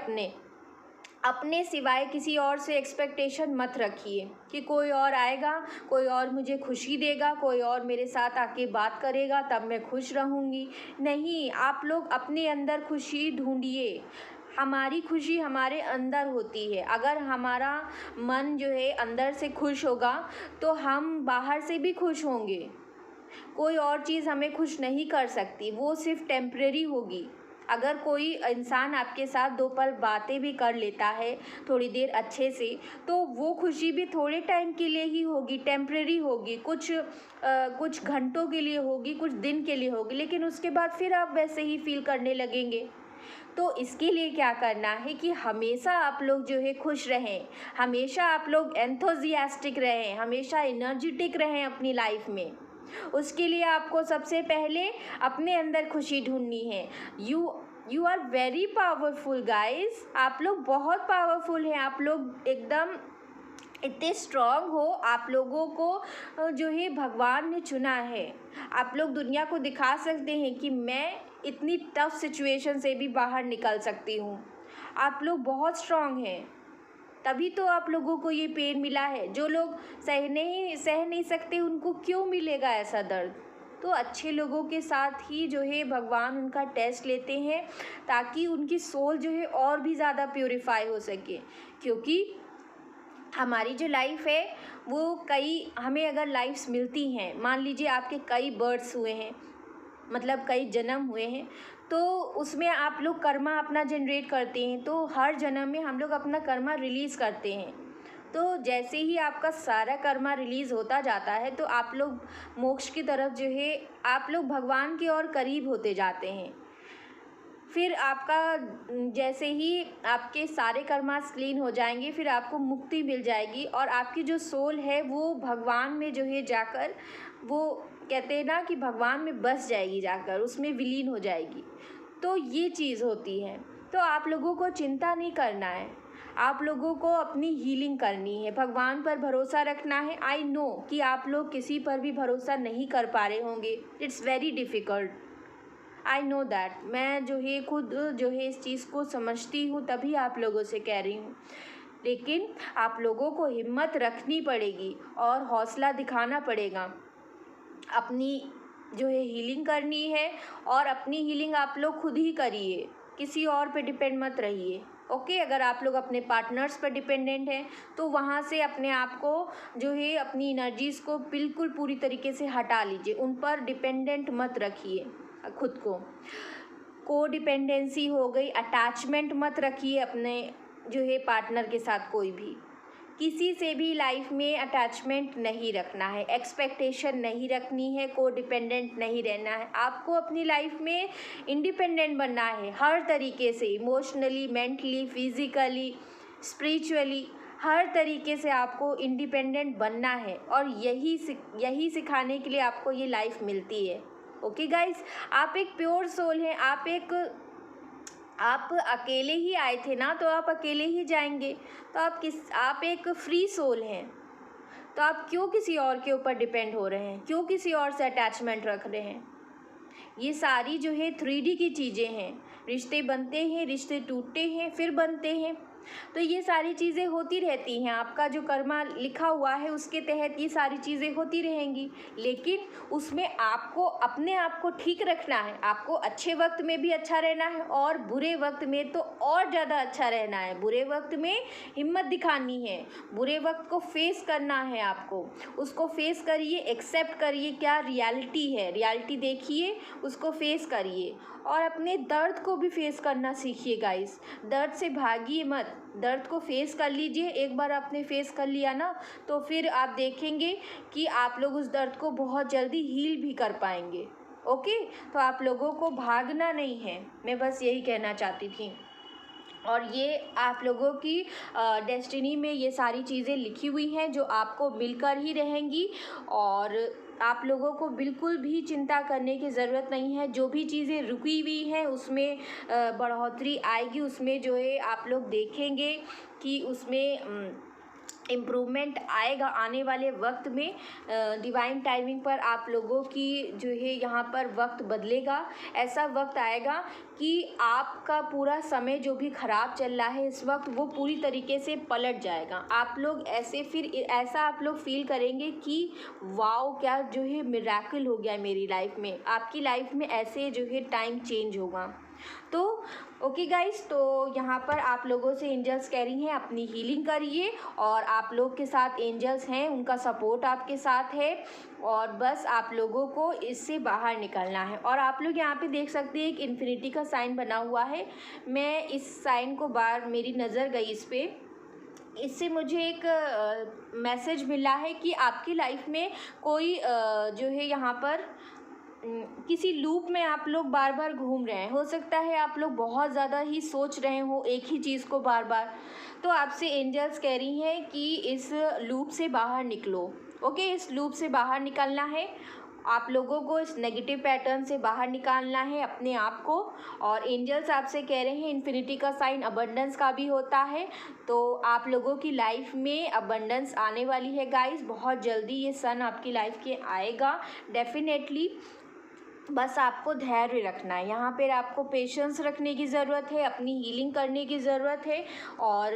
अपने सिवाय किसी और से एक्सपेक्टेशन मत रखिए कि कोई और आएगा, कोई और मुझे खुशी देगा, कोई और मेरे साथ आके बात करेगा तब मैं खुश रहूँगी। नहीं, आप लोग अपने अंदर खुशी ढूंढिए। हमारी खुशी हमारे अंदर होती है। अगर हमारा मन जो है अंदर से खुश होगा तो हम बाहर से भी खुश होंगे। कोई और चीज़ हमें खुश नहीं कर सकती, वो सिर्फ टेम्परेरी होगी। अगर कोई इंसान आपके साथ 2 पल बातें भी कर लेता है थोड़ी देर अच्छे से, तो वो खुशी भी थोड़े टाइम के लिए ही होगी, टेम्परेरी होगी, कुछ घंटों के लिए होगी, कुछ दिन के लिए होगी, लेकिन उसके बाद फिर आप वैसे ही फील करने लगेंगे। तो इसके लिए क्या करना है कि हमेशा आप लोग जो है खुश रहें, हमेशा आप लोग एंथुसियास्टिक रहें, हमेशा एनर्जेटिक रहें अपनी लाइफ में। उसके लिए आपको सबसे पहले अपने अंदर खुशी ढूंढनी है। You are very powerful guys. आप लोग बहुत पावरफुल हैं। आप लोग एकदम इतने स्ट्रॉन्ग हो। आप लोगों को जो है भगवान ने चुना है। आप लोग दुनिया को दिखा सकते हैं कि मैं इतनी टफ सिचुएशन से भी बाहर निकल सकती हूँ। आप लोग बहुत स्ट्रॉन्ग हैं, तभी तो आप लोगों को ये पेन मिला है। जो लोग सह नहीं सकते, उनको क्यों मिलेगा ऐसा दर्द? तो अच्छे लोगों के साथ ही जो है भगवान उनका टेस्ट लेते हैं, ताकि उनकी सोल जो है और भी ज़्यादा प्योरीफाई हो सके। क्योंकि हमारी जो लाइफ है वो हमें अगर लाइफ्स मिलती हैं, मान लीजिए आपके कई बर्थ्स हुए हैं, मतलब कई जन्म हुए हैं, तो उसमें आप लोग कर्मा अपना जनरेट करते हैं। तो हर जन्म में हम लोग अपना कर्मा रिलीज़ करते हैं। तो जैसे ही आपका सारा कर्मा रिलीज़ होता जाता है तो आप लोग मोक्ष की तरफ जो है, आप लोग भगवान की ओर करीब होते जाते हैं। फिर आपका जैसे ही आपके सारे कर्मास क्लीन हो जाएंगे, फिर आपको मुक्ति मिल जाएगी और आपकी जो सोल है वो भगवान में जो है जाकर, वो कहते हैं ना कि भगवान में बस जाएगी, जाकर उसमें विलीन हो जाएगी। तो ये चीज़ होती है। तो आप लोगों को चिंता नहीं करना है, आप लोगों को अपनी हीलिंग करनी है, भगवान पर भरोसा रखना है। आई नो कि आप लोग किसी पर भी भरोसा नहीं कर पा रहे होंगे, it's very difficult. I know that, मैं जो है खुद जो है इस चीज़ को समझती हूँ, तभी आप लोगों से कह रही हूँ। लेकिन आप लोगों को हिम्मत रखनी पड़ेगी और हौसला दिखाना पड़ेगा। अपनी जो है हीलिंग करनी है और अपनी हीलिंग आप लोग खुद ही करिए, किसी और पे डिपेंड मत रहिए। ओके, अगर आप लोग अपने पार्टनर्स पर डिपेंडेंट हैं तो वहाँ से अपने आप को जो है अपनी एनर्जीज़ को बिल्कुल पूरी तरीके से हटा लीजिए, उन पर डिपेंडेंट मत रखिए खुद को। को डिपेंडेंसी हो गई, अटैचमेंट मत रखिए अपने जो है पार्टनर के साथ। कोई भी किसी से भी लाइफ में अटैचमेंट नहीं रखना है, एक्सपेक्टेशन नहीं रखनी है, को डिपेंडेंट नहीं रहना है। आपको अपनी लाइफ में इंडिपेंडेंट बनना है हर तरीके से, इमोशनली, मेंटली, फिजिकली, स्पिरिचुअली, हर तरीके से आपको इंडिपेंडेंट बनना है। और यही सिखाने के लिए आपको ये लाइफ मिलती है। ओके गाइस, आप एक प्योर सोल हैं, आप अकेले ही आए थे ना, तो आप अकेले ही जाएंगे। तो आप एक फ्री सोल हैं, तो आप क्यों किसी और के ऊपर डिपेंड हो रहे हैं, क्यों किसी और से अटैचमेंट रख रहे हैं? ये सारी जो है 3D की चीज़ें हैं। रिश्ते बनते हैं, रिश्ते टूटते हैं, फिर बनते हैं। तो ये सारी चीज़ें होती रहती हैं। आपका जो कर्मा लिखा हुआ है उसके तहत ये सारी चीज़ें होती रहेंगी। लेकिन उसमें आपको अपने आप को ठीक रखना है। आपको अच्छे वक्त में भी अच्छा रहना है और बुरे वक्त में तो और ज़्यादा अच्छा रहना है। बुरे वक्त में हिम्मत दिखानी है, बुरे वक्त को फेस करना है आपको। उसको फेस करिए, एक्सेप्ट करिए क्या रियलिटी है, रियलिटी देखिए, उसको फेस करिए और अपने दर्द को भी फेस करना सीखिए गाइस। दर्द से भागिए मत, दर्द को फेस कर लीजिए। एक बार आपने फेस कर लिया ना, तो फिर आप देखेंगे कि आप लोग उस दर्द को बहुत जल्दी हील भी कर पाएंगे। ओके, तो आप लोगों को भागना नहीं है, मैं बस यही कहना चाहती थी। और ये आप लोगों की डेस्टिनी में ये सारी चीज़ें लिखी हुई हैं जो आपको मिलकर ही रहेंगी। और आप लोगों को बिल्कुल भी चिंता करने की ज़रूरत नहीं है। जो भी चीज़ें रुकी हुई हैं उसमें बढ़ोतरी आएगी, उसमें जो है आप लोग देखेंगे कि उसमें इम्प्रूवमेंट आएगा आने वाले वक्त में। डिवाइन टाइमिंग पर आप लोगों की जो है यहाँ पर वक्त बदलेगा। ऐसा वक्त आएगा कि आपका पूरा समय जो भी ख़राब चल रहा है इस वक्त, वो पूरी तरीके से पलट जाएगा। आप लोग ऐसा आप लोग फील करेंगे कि वाओ, क्या जो है मिरेकल हो गया मेरी लाइफ में। आपकी लाइफ में ऐसे जो है टाइम चेंज होगा। तो ओके गाइस, तो यहाँ पर आप लोगों से एंजल्स कह रही हैं अपनी हीलिंग करिए और आप लोग के साथ एंजल्स हैं, उनका सपोर्ट आपके साथ है और बस आप लोगों को इससे बाहर निकलना है। और आप लोग यहाँ पे देख सकते हैं एक इन्फिनिटी का साइन बना हुआ है। मैं इस साइन को मेरी नज़र गई इस पर, इससे मुझे एक मैसेज मिला है कि आपकी लाइफ में कोई जो है यहाँ पर किसी लूप में आप लोग बार बार घूम रहे हैं। हो सकता है आप लोग बहुत ज़्यादा ही सोच रहे हो एक ही चीज़ को बार बार। तो आपसे एंजल्स कह रही हैं कि इस लूप से बाहर निकलो। ओके, इस लूप से बाहर निकलना है आप लोगों को, इस नेगेटिव पैटर्न से बाहर निकालना है अपने आप को। और एंजल्स आपसे कह रहे हैं इन्फिनिटी का साइन अबंडेंस का भी होता है, तो आप लोगों की लाइफ में अबंडेंस आने वाली है गाइस। बहुत जल्दी ये सन आपकी लाइफ के आएगा डेफिनेटली। बस आपको धैर्य रखना है, यहाँ पर आपको पेशेंस रखने की ज़रूरत है, अपनी हीलिंग करने की ज़रूरत है। और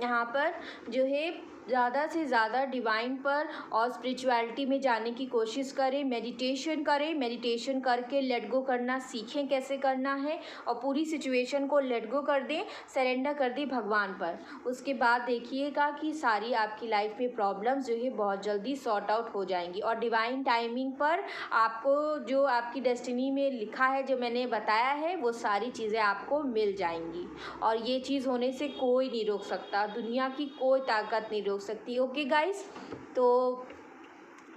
यहाँ पर जो है ज़्यादा से ज़्यादा डिवाइन पर और स्पिरिचुअलिटी में जाने की कोशिश करें, मेडिटेशन करके लेट गो करना सीखें कैसे करना है और पूरी सिचुएशन को लेट गो कर दें, सरेंडर कर दें भगवान पर। उसके बाद देखिएगा कि सारी आपकी लाइफ में प्रॉब्लम्स जो है बहुत जल्दी सॉर्ट आउट हो जाएंगी। और डिवाइन टाइमिंग पर आपको जो आपकी डेस्टिनी में लिखा है, जो मैंने बताया है, वो सारी चीज़ें आपको मिल जाएंगी। और ये चीज़ होने से कोई नहीं रोक सकता, दुनिया की कोई ताकत नहीं रोक सकती। ओके गाइस, तो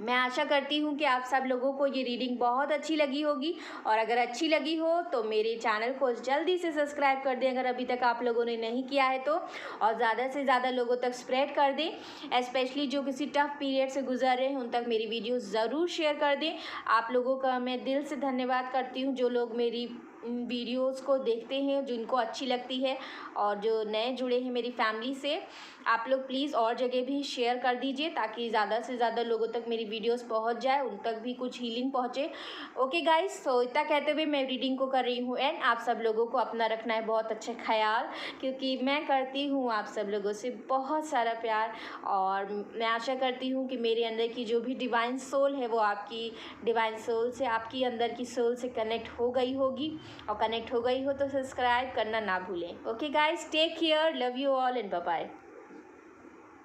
मैं आशा करती हूँ कि आप सब लोगों को ये रीडिंग बहुत अच्छी लगी होगी। और अगर अच्छी लगी हो तो मेरे चैनल को जल्दी से सब्सक्राइब कर दें अगर अभी तक आप लोगों ने नहीं किया है तो, और ज़्यादा से ज़्यादा लोगों तक स्प्रेड कर दें। स्पेशली जो किसी टफ पीरियड से गुजर रहे हैं उन तक मेरी वीडियो ज़रूर शेयर कर दें। आप लोगों का मैं दिल से धन्यवाद करती हूँ जो लोग मेरी वीडियोस को देखते हैं, जिनको अच्छी लगती है, और जो नए जुड़े हैं मेरी फैमिली से, आप लोग प्लीज़ और जगह भी शेयर कर दीजिए ताकि ज़्यादा से ज़्यादा लोगों तक मेरी वीडियोस पहुंच जाए, उन तक भी कुछ हीलिंग पहुंचे। ओके गाइस, तो इतना कहते हुए मैं रीडिंग को कर रही हूँ एंड। आप सब लोगों को अपना रखना है बहुत अच्छा ख्याल, क्योंकि मैं करती हूँ आप सब लोगों से बहुत सारा प्यार, और मैं आशा करती हूँ कि मेरे अंदर की जो भी डिवाइन सोल है वो आपकी डिवाइन सोल से, आपकी अंदर की सोल से कनेक्ट हो गई होगी, और कनेक्ट हो गई हो तो सब्सक्राइब करना ना भूलें। Okay guys, take care, love you all and bye bye.